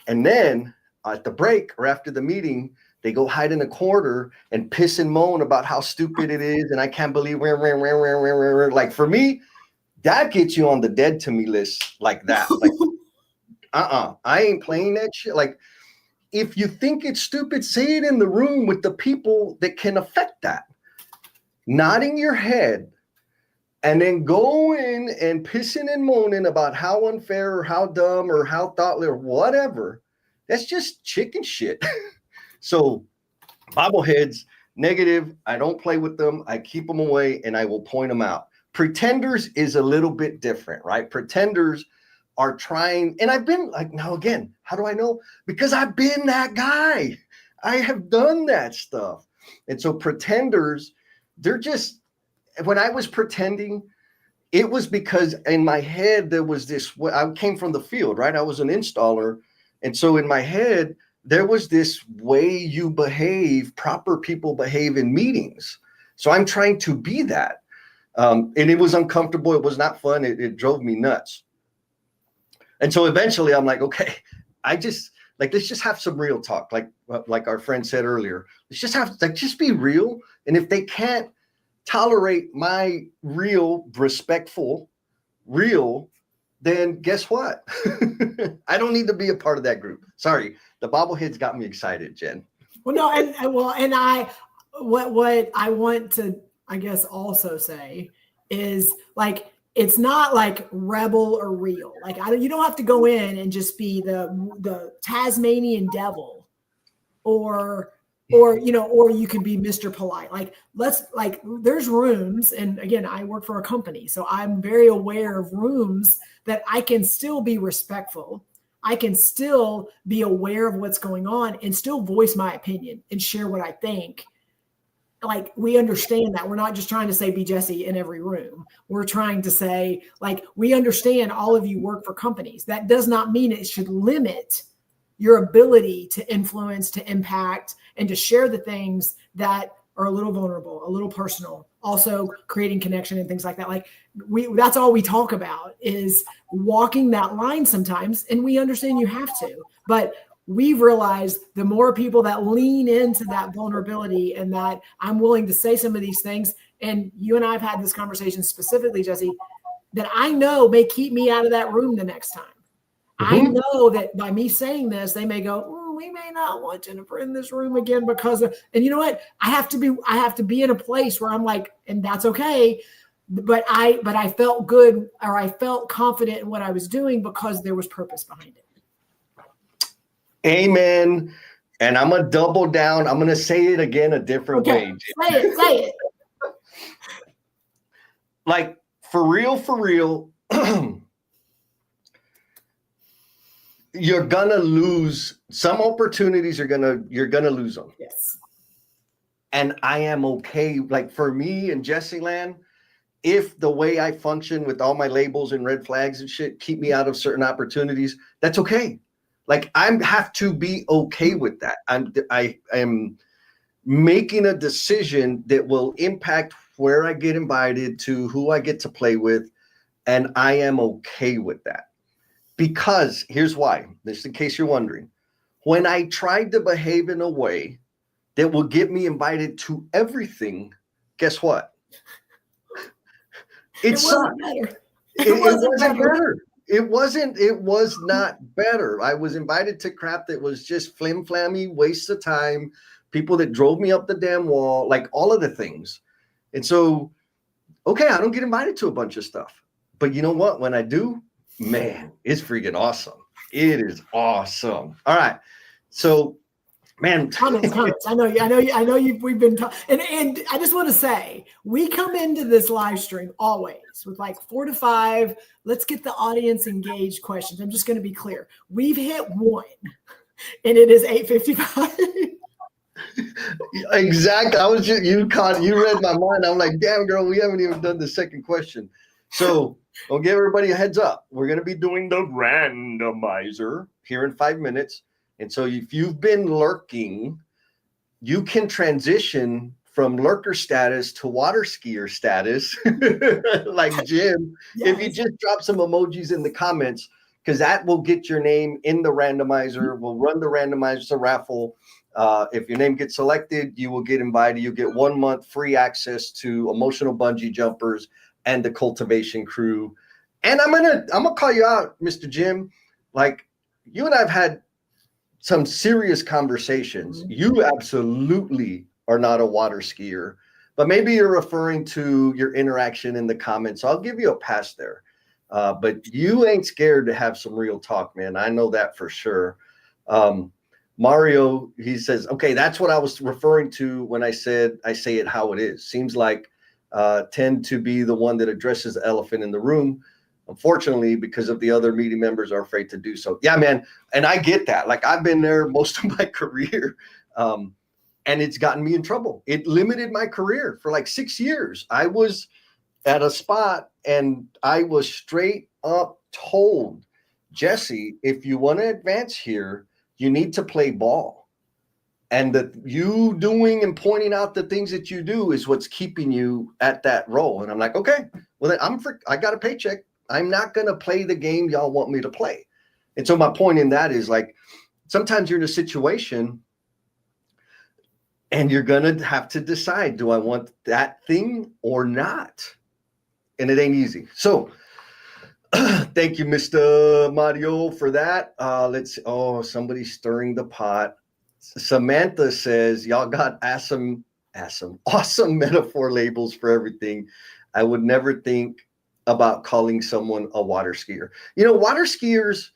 then at the break or after the meeting, they go hide in a corner and piss and moan about how stupid it is, and I can't believe like for me, that gets you on the dead to me list like that. Like, I ain't playing that shit. Like, if you think it's stupid, say it in the room with the people that can affect that. Nodding your head. And then going and pissing and moaning about how unfair or how dumb or how thoughtless or whatever, that's just chicken shit. So bobbleheads, negative. I don't play with them. I keep them away and I will point them out. Pretenders is a little bit different, right? Pretenders are trying, and I've been like, now again, how do I know? Because I've been that guy. I have done that stuff. And so pretenders, they're just, when I was pretending, it was because in my head, there was this, I came from the field, right? I was an installer. And so in my head, there was this way you behave, proper people behave in meetings. So I'm trying to be that. And it was uncomfortable. It was not fun. It drove me nuts. And so eventually I'm like, okay, let's just have some real talk. Like our friend said earlier, let's just be real. And if they can't tolerate my respectful, then guess what? I don't need to be a part of that group. Sorry, the bobbleheads got me excited, Jen. Well, no, what I want to, I guess, also say is like, it's not like rebel or real. Like you don't have to go in and just be the Tasmanian devil, or you could be Mr. Polite. There's rooms, and again, I work for a company, so I'm very aware of rooms that I can still be respectful. I can still be aware of what's going on and still voice my opinion and share what I think. Like, we understand that we're not just trying to say be Jesse in every room. We're trying to say, like, we understand all of you work for companies. That does not mean it should limit your ability to influence, to impact, and to share the things that are a little vulnerable, a little personal, also creating connection and things like that. Like, that's all we talk about is walking that line sometimes. And we understand you have to, but we've realized the more people that lean into that vulnerability and that I'm willing to say some of these things, and you and I have had this conversation specifically, Jesse, that I know may keep me out of that room the next time. Mm-hmm. I know that by me saying this, they may go, we may not want Jennifer in this room again because of, and you know what? I have to be in a place where I'm like, and that's okay. But I felt good, or I felt confident in what I was doing because there was purpose behind it. Amen. And I'm going to double down. I'm going to say it again a different way. Say it. Like, for real, you're going to lose some opportunities. You're going to lose them. Yes. And I am okay. Like, for me and Jesse Land, if the way I function with all my labels and red flags and shit keep me out of certain opportunities, that's okay. Like I have to be okay with that. I am making a decision that will impact where I get invited to, who I get to play with, and I am okay with that. Because here's why, just in case you're wondering, when I tried to behave in a way that will get me invited to everything, guess what? It wasn't sucked. better. It wasn't better. It was not better. I was invited to crap that was just flim-flammy, waste of time, people that drove me up the damn wall, like all of the things. And so, okay, I don't get invited to a bunch of stuff. But you know what? When I do, man, it's freaking awesome. It is awesome. All right. So, man, comments. I know you. We've been and I just want to say we come into this live stream always with like 4 to 5. Let's get the audience engaged questions. I'm just going to be clear. We've hit 1, and it is 8:55. Exactly. I was just, you read my mind. I'm like, damn, girl, we haven't even done the second question. So I'll give everybody a heads up. We're going to be doing the randomizer here in 5 minutes. And so if you've been lurking, you can transition from lurker status to water skier status, like Jim, yes. If you just drop some emojis in the comments, because that will get your name in the randomizer. We'll run the randomizer raffle. If your name gets selected, you will get invited. You get 1 month free access to Emotional Bungee Jumpers and the Cultivation Crew. And I'm gonna call you out, Mr. Jim. Like, you and I have had some serious conversations. You absolutely are not a water skier, but maybe you're referring to your interaction in the comments. So I'll give you a pass there. But you ain't scared to have some real talk, man. I know that for sure. Mario, he says, okay, that's what I was referring to when I said I say it how it is. Seems like tend to be the one that addresses the elephant in the room. Unfortunately, because of the other media members are afraid to do so. Yeah, man. And I get that. Like, I've been there most of my career, and it's gotten me in trouble. It limited my career for like 6 years. I was at a spot and I was straight up told, Jesse, if you want to advance here, you need to play ball. And that you doing and pointing out the things that you do is what's keeping you at that role. And I'm like, okay, well, then I got a paycheck. I'm not going to play the game y'all want me to play. And so my point in that is, like, sometimes you're in a situation and you're going to have to decide, do I want that thing or not? And it ain't easy. So thank you, Mr. Mario, for that. Somebody's stirring the pot. Samantha says, y'all got awesome metaphor labels for everything. I would never think about calling someone a water skier. You know, water skiers,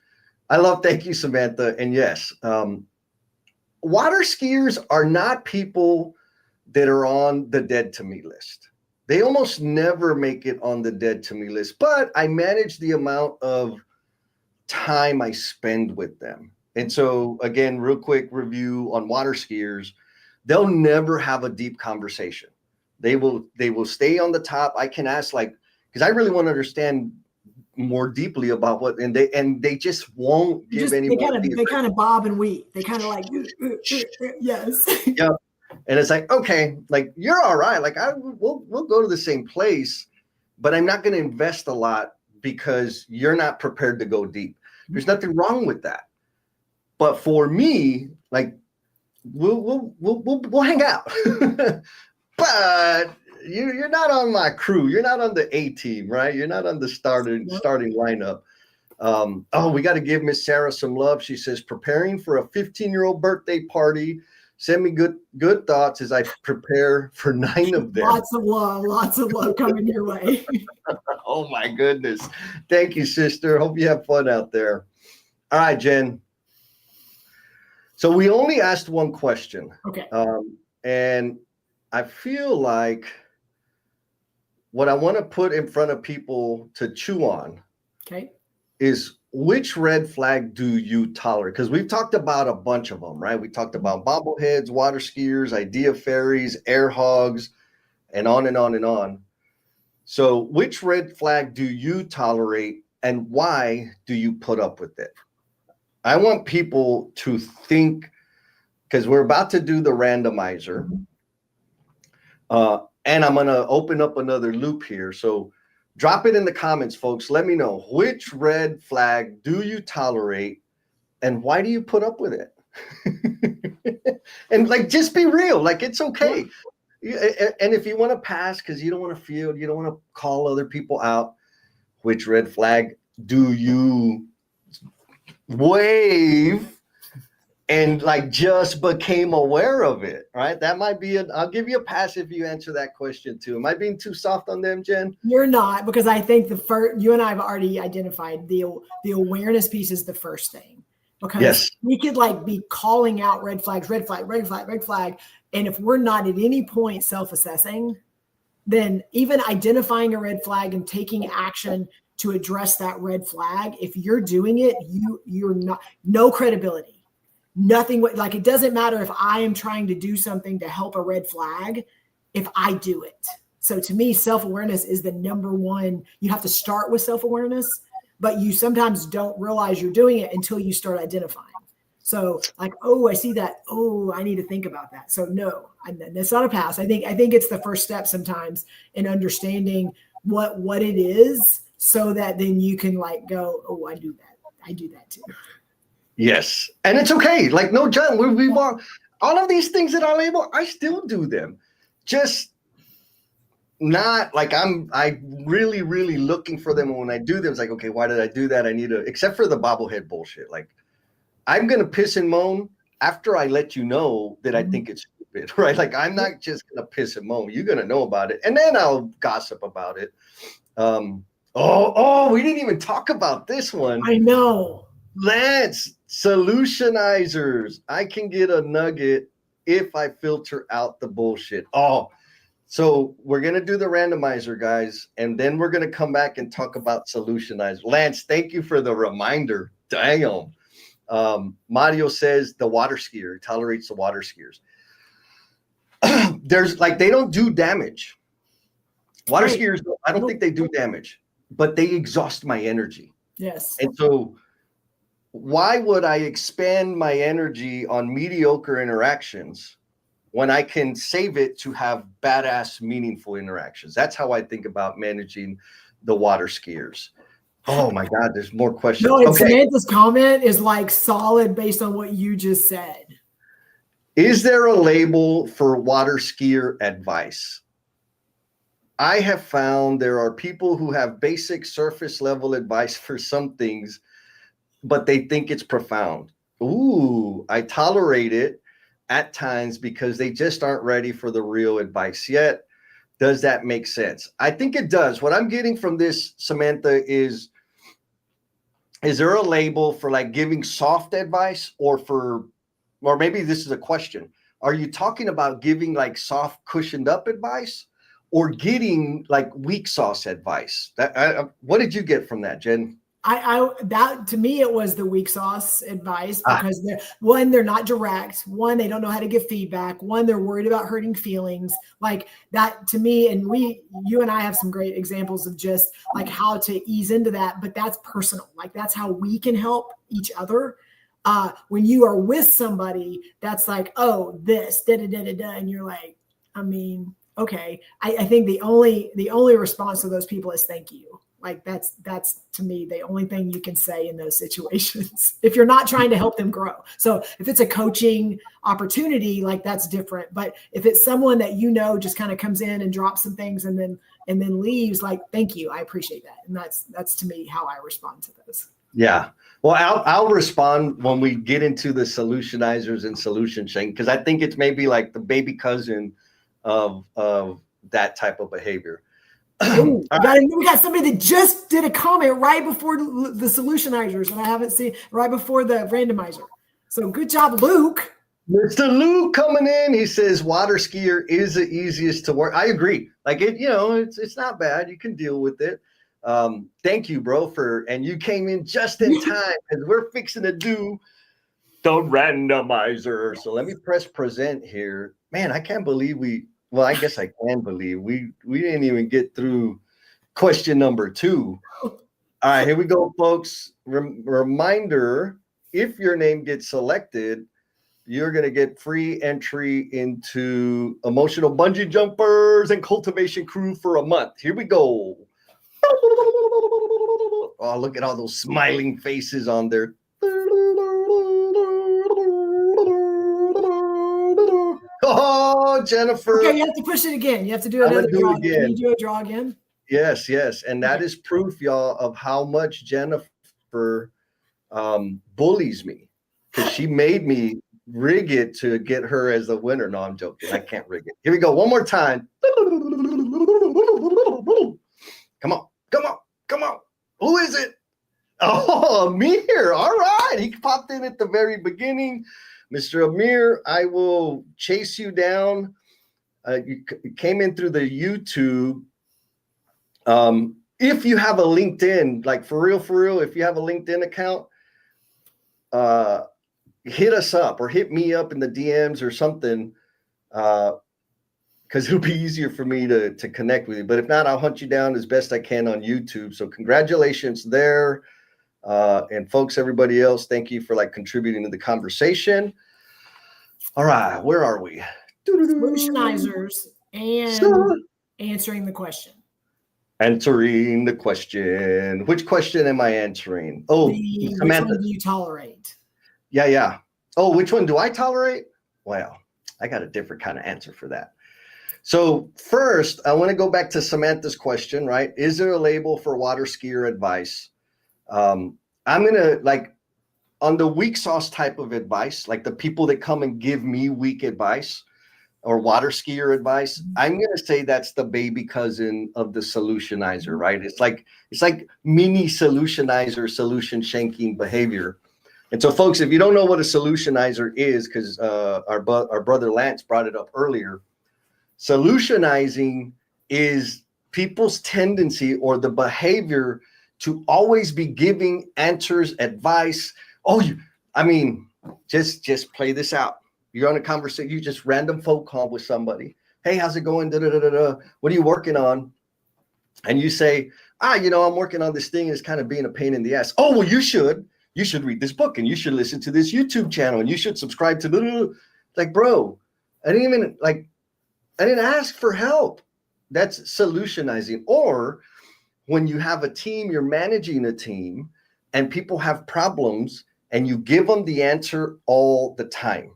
thank you, Samantha. And yes, water skiers are not people that are on the dead to me list. They almost never make it on the dead to me list, but I manage the amount of time I spend with them. And so, again, real quick review on water skiers, they'll never have a deep conversation. They will stay on the top. I can ask, like, because I really want to understand more deeply about what, and they just won't give any. They kind of bob and weave. They kind of like, yes. Yeah. And it's like, okay, like, you're all right. Like, we'll go to the same place, but I'm not going to invest a lot because you're not prepared to go deep. There's nothing wrong with that. But for me, like, we'll hang out. But you're not on my crew. You're not on the A team, right? You're not on the starting lineup. We got to give Miss Sarah some love. She says, preparing for a 15-year-old birthday party. Send me good thoughts as I prepare for 9 of them. Lots of love coming your way. Oh my goodness. Thank you, sister. Hope you have fun out there. All right, Jen. So we only asked one question. Okay. And I feel like what I want to put in front of people to chew on, okay, is which red flag do you tolerate? Because we've talked about a bunch of them, right? We talked about bobbleheads, water skiers, idea fairies, air hogs, and on and on and on. So which red flag do you tolerate and why do you put up with it? I want people to think, because we're about to do the randomizer. And I'm going to open up another loop here. So drop it in the comments, folks. Let me know, which red flag do you tolerate and why do you put up with it? And like, just be real. Like, it's okay. And if you want to pass because you don't want to feel, you don't want to call other people out, which red flag do you wave and like just became aware of it, right? That might be I'll give you a pass if you answer that question too. Am I being too soft on them, Jen? You're not, because I think you and I have already identified the awareness piece is the first thing. Because we could like be calling out red flags, red flag, red flag, red flag. And if we're not at any point self-assessing, then even identifying a red flag and taking action to address that red flag, if you're doing it, you're not, no credibility. Nothing, like, it doesn't matter if I am trying to do something to help a red flag if I do it. So to me, self-awareness is the number one. You have to start with self-awareness, but you sometimes don't realize you're doing it until you start identifying. So like, oh, I see that. Oh, I need to think about that. So no, that's not a pass. I think it's the first step sometimes in understanding what it is, so that then you can like go, oh, I do that. I do that too. Yes. And it's okay. Like, no, John, we've all of these things that I label, I still do them. Just not like I really, really looking for them. And when I do them, it's like, okay, why did I do that? I need to, except for the bobblehead bullshit. Like, I'm going to piss and moan after I let you know that I think it's stupid, right? Like, I'm not just going to piss and moan. You're going to know about it. And then I'll gossip about it. We didn't even talk about this one. I know. Lance, solutionizers. I can get a nugget if I filter out the bullshit. Oh, so we're going to do the randomizer, guys, and then we're going to come back and talk about solutionizers. Lance, thank you for the reminder. Damn. Mario says the water skier tolerates the water skiers. There's like, they don't do damage. Water skiers, I don't think they do damage, but they exhaust my energy. Yes. And so why would I expand my energy on mediocre interactions when I can save it to have badass, meaningful interactions? That's how I think about managing the water skiers. Oh my God, there's more questions. No, and Samantha's comment is like solid based on what you just said. Is there a label for water skier advice? I have found there are people who have basic surface level advice for some things, but they think it's profound. Ooh, I tolerate it at times because they just aren't ready for the real advice yet. Does that make sense? I think it does. What I'm getting from this, Samantha, is there a label for like giving soft advice, or maybe this is a question. Are you talking about giving like soft cushioned up advice or getting like weak sauce advice? What did you get from that, Jen? That to me, it was the weak sauce advice, because they're not direct. One, they don't know how to give feedback. One, they're worried about hurting feelings. Like that to me, and you and I have some great examples of just like how to ease into that, but that's personal. Like that's how we can help each other. When you are with somebody that's like, oh, this, da-da-da-da-da, and you're like, I mean, okay. I think the only response to those people is thank you. Like that's to me the only thing you can say in those situations if you're not trying to help them grow. So if it's a coaching opportunity, like that's different. But if it's someone that just kind of comes in and drops some things and then leaves, like thank you, I appreciate that. And that's to me how I respond to those. Yeah. Well, I'll respond when we get into the solutionizers and solution sharing, because I think it's maybe like the baby cousin of that type of behavior. Ooh, we got somebody that just did a comment right before the solutionizers, and I haven't seen right before the randomizer. So good job, Luke. Mr. Luke coming in. He says water skier is the easiest to work. I agree. Like it's not bad. You can deal with it. Thank you, bro, and you came in just in time because we're fixing to do the randomizer. So let me press present here. Man, I can't believe well, I guess I can believe we didn't even get through question number 2. All right, here we go, folks. Reminder, if your name gets selected, you're going to get free entry into Emotional Bungee Jumpers and Cultivation Crew for a month. Here we go. Oh, look at all those smiling faces on there. Oh, Jennifer. Okay, you have to push it again. You have to do another draw. Can you do a draw again? Yes, yes. And that is proof, y'all, of how much Jennifer bullies me, because she made me rig it to get her as the winner. No, I'm joking. I can't rig it. Here we go. One more time. Come on. Come on. Come on. Who is it? Oh, Amir. All right. He popped in at the very beginning. Mr. Amir, I will chase you down. You came in through the YouTube. If you have a LinkedIn, like for real, if you have a LinkedIn account, hit us up or hit me up in the DMs or something, because it'll be easier for me to connect with you. But if not, I'll hunt you down as best I can on YouTube. So congratulations there. And folks, everybody else, thank you for like contributing to the conversation. All right, where are we? Solutionizers and answering the question. Answering the question. Which question am I answering? Oh, Samantha. Which one do you tolerate? Yeah. Oh, which one do I tolerate? Well, I got a different kind of answer for that. So first, I want to go back to Samantha's question, right? Is there a label for water skier advice? I'm going to, like, on the weak sauce type of advice, like the people that come and give me weak advice or water skier advice, I'm going to say that's the baby cousin of the solutionizer, right? It's like mini solutionizer, solution shanking behavior. And so, folks, if you don't know what a solutionizer is, because our brother Lance brought it up earlier, solutionizing is people's tendency or the behavior to always be giving answers, advice. Just play this out. You're on a conversation, you just random phone call with somebody. Hey, how's it going? What are you working on? And you say, I'm working on this thing. It's kind of being a pain in the ass. Oh, well, you should read this book and you should listen to this YouTube channel and you should subscribe to like, bro, I didn't ask for help. That's solutionizing. Or when you have a team, you're managing a team and people have problems and you give them the answer all the time.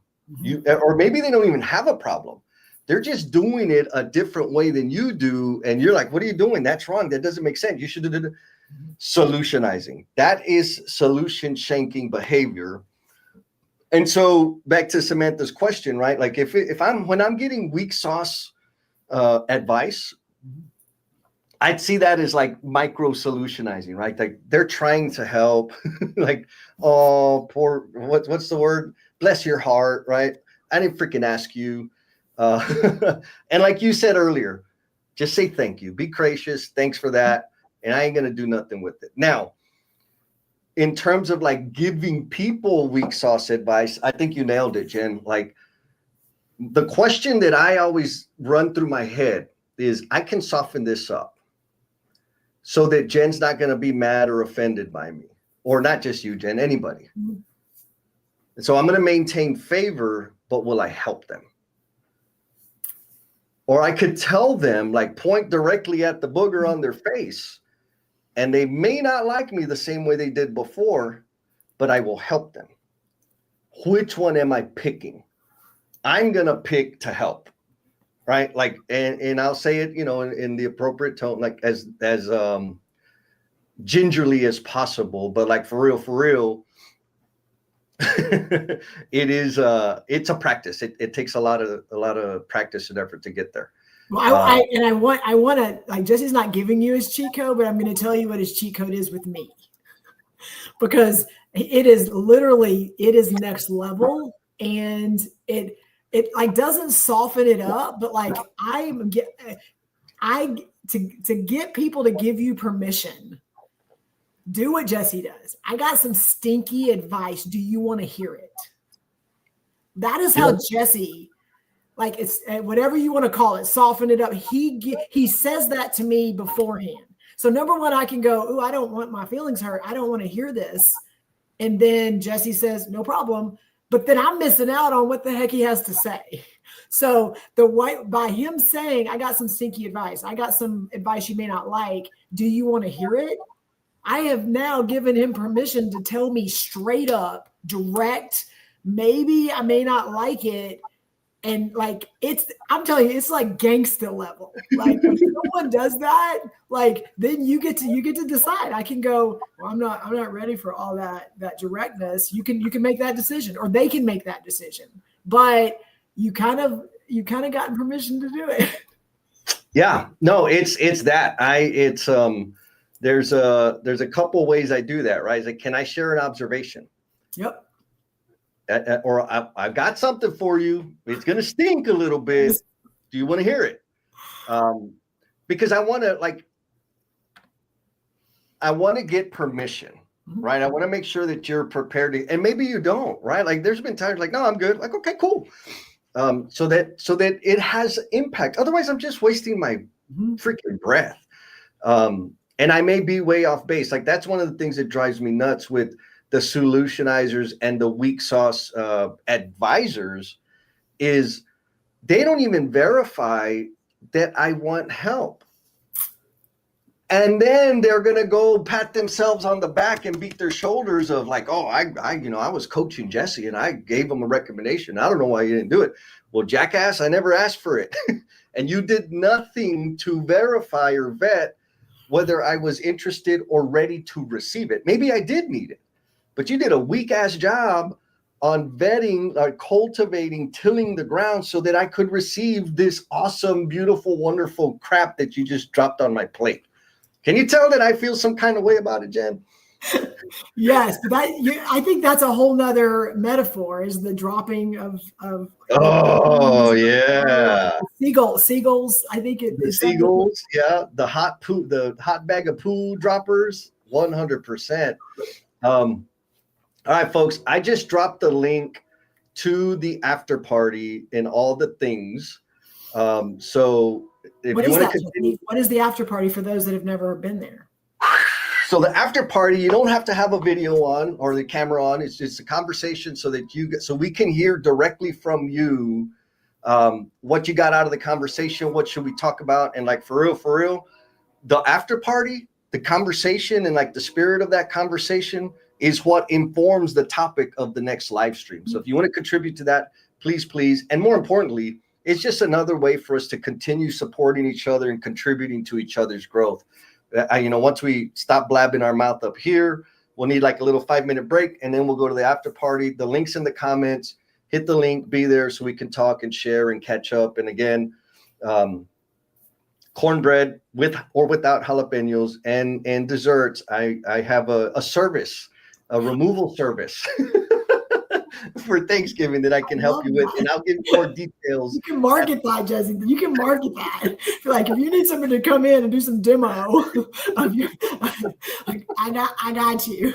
Or maybe they don't even have a problem. They're just doing it a different way than you do. And you're like, what are you doing? That's wrong. That doesn't make sense. You should do solutionizing. That is solution shanking behavior. And so back to Samantha's question, right? Like when I'm getting weak sauce advice, I'd see that as like micro solutionizing, right? Like they're trying to help. Like, oh, poor, what's the word? Bless your heart, right? I didn't freaking ask you. And like you said earlier, just say thank you. Be gracious. Thanks for that. And I ain't going to do nothing with it. Now, in terms of like giving people weak sauce advice, I think you nailed it, Jen. Like the question that I always run through my head is I can soften this up so that Jen's not going to be mad or offended by me, or not just you, Jen, anybody. And so I'm going to maintain favor, but will I help them? Or I could tell them, like point directly at the booger on their face, and they may not like me the same way they did before, but I will help them. Which one am I picking? I'm going to pick to help, right? Like, and I'll say it, in the appropriate tone, like as gingerly as possible, but like for real, it's a practice. It takes a lot of practice and effort to get there. Well, I want to, like, Jesse's not giving you his cheat code, but I'm going to tell you what his cheat code is with me, because it is next level, and it like doesn't soften it up, but like to get people to give you permission, do what Jesse does. I got some stinky advice. Do you want to hear it? That is how Jesse, like, it's whatever you want to call it, soften it up. He says that to me beforehand. So number one, I can go, I don't want my feelings hurt. I don't want to hear this. And then Jesse says, no problem. But then I'm missing out on what the heck he has to say. So by him saying, I got some stinky advice, I got some advice you may not like, do you want to hear it? I have now given him permission to tell me straight up, direct, maybe I may not like it. And like, I'm telling you, it's like gangster level. Like when someone does that, like then you get to decide. I can go, well, I'm not ready for all that directness. You can make that decision, or they can make that decision. But you kind of gotten permission to do it. Yeah, no, it's that. There's a couple ways I do that, right? It's like, can I share an observation? Yep. Or I've got something for you. It's going to stink a little bit. Do you want to hear it? Because I want to get permission, right? I want to make sure that you're prepared to, and maybe you don't, right? Like there's been times like, no, I'm good. Like, okay, cool. So that it has impact. Otherwise I'm just wasting my freaking breath. And I may be way off base. Like that's one of the things that drives me nuts with the solutionizers and the weak sauce advisors is they don't even verify that I want help. And then they're going to go pat themselves on the back and beat their shoulders of like, oh, I was coaching Jesse and I gave him a recommendation. I don't know why you didn't do it. Well, jackass, I never asked for it. And you did nothing to verify or vet whether I was interested or ready to receive it. Maybe I did need it. But you did a weak ass job on vetting, cultivating, tilling the ground so that I could receive this awesome, beautiful, wonderful crap that you just dropped on my plate. Can you tell that I feel some kind of way about it, Jen? Yes, I think that's a whole nother metaphor is the dropping of oh yeah, seagulls. I think the seagulls. Yeah, the hot bag of poo droppers. 100%. All right, folks, I just dropped the link to the after party and all the things. So if you want to continue, what is the after party for those that have never been there? So the after party, you don't have to have a video on or the camera on. It's just a conversation so we can hear directly from you what you got out of the conversation. What should we talk about? And like for real, the after party, the conversation and like the spirit of that conversation is what informs the topic of the next live stream. So if you want to contribute to that, please. And more importantly, it's just another way for us to continue supporting each other and contributing to each other's growth. Once we stop blabbing our mouth up here, we'll need like a little 5-minute break and then we'll go to the after party. The link's in the comments. Hit the link, be there so we can talk and share and catch up. And again, cornbread with or without jalapenos and desserts. I have a service, a removal service for Thanksgiving that I can help you with, and I'll give you more details. You can market that, Jesse. You can market that. Like if you need somebody to come in and do some demo, I got you.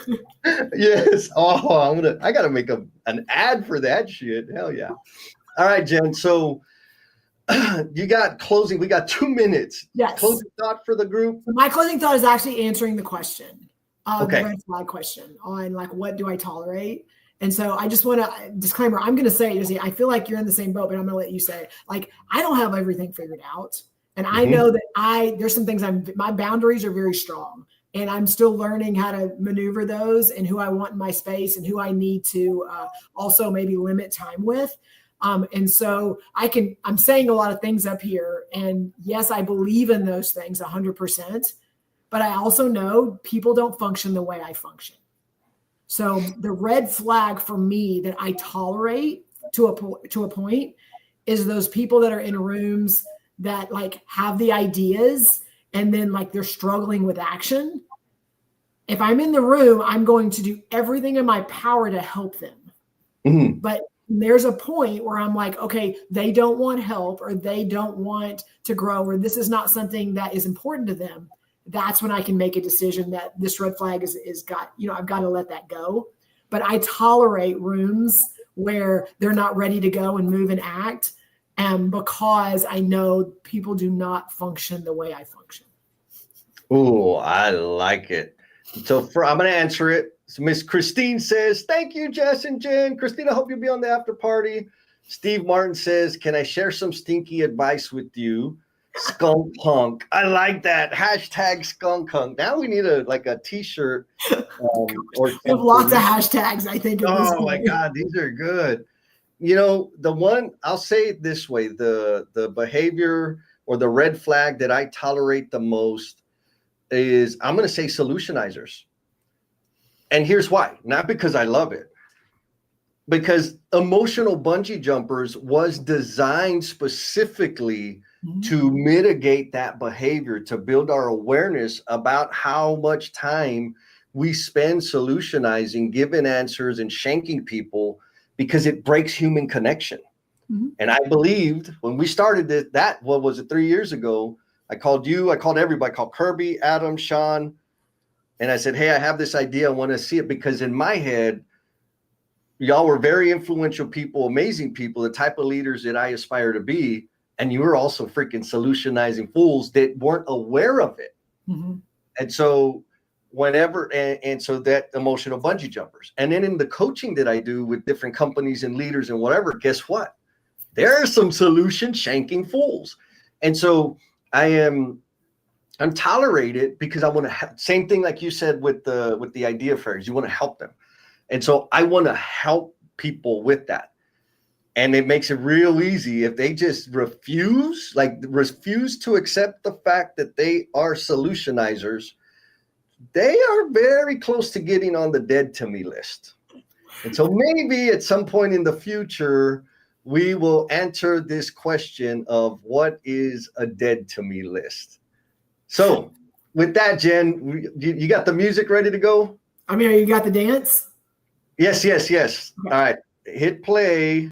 Yes. Oh, I gotta make an ad for that shit. Hell yeah. All right, Jen. So you got closing. We got 2 minutes. Yes. Closing thought for the group. So my closing thought is actually answering the question. Okay. The red flag question on like, what do I tolerate? And so I just want to disclaimer. I'm going to say, I feel like you're in the same boat, but I'm going to let you say, like, I don't have everything figured out. And I know that there's some things my boundaries are very strong and I'm still learning how to maneuver those and who I want in my space and who I need to also maybe limit time with. And so I'm saying a lot of things up here, and yes, I believe in those things 100%. But I also know people don't function the way I function. So the red flag for me that I tolerate to a point is those people that are in rooms that like have the ideas and then like they're struggling with action. If I'm in the room, I'm going to do everything in my power to help them. Mm-hmm. But there's a point where I'm like, okay, they don't want help or they don't want to grow or this is not something that is important to them. That's when I can make a decision that this red flag is got, I've got to let that go. But I tolerate rooms where they're not ready to go and move and act. And because I know people do not function the way I function. Oh, I like it. So I'm going to answer it So Miss Christine says, thank you, Jess and Jen. Christine, I hope you'll be on the after party. Steve Martin says, can I share some stinky advice with you? Skunk hunk. I like that. Hashtag skunk hunk. Now we need a t-shirt. Or we have lots of hashtags, I think. Oh my God, these are good. You know, the one, I'll say it this way, the behavior or the red flag that I tolerate the most is, I'm going to say, solutionizers. And here's why. Not because I love it. Because emotional bungee jumpers was designed specifically to mitigate that behavior, to build our awareness about how much time we spend solutionizing, giving answers, and shanking people, because it breaks human connection. And I believed when we started that, what was it, 3 years ago, I called you, I called everybody, I called Kirby, Adam, Sean, and I said, hey, I have this idea, I want to see it, because in my head, y'all were very influential people, amazing people, the type of leaders that I aspire to be. And you were also freaking solutionizing fools that weren't aware of it. And so so that emotional bungee jumpers. And then in the coaching that I do with different companies and leaders and whatever, guess what? There are some solution shanking fools. And so I'm tolerated because I want to same thing like you said with the idea fairs, you want to help them. And so I want to help people with that. And it makes it real easy if they just refuse to accept the fact that they are solutionizers. They are very close to getting on the dead to me list. And so maybe at some point in the future, we will answer this question of what is a dead to me list. So with that, Jen, you got the music ready to go? I mean, you got the dance? Yes. All right. Hit play.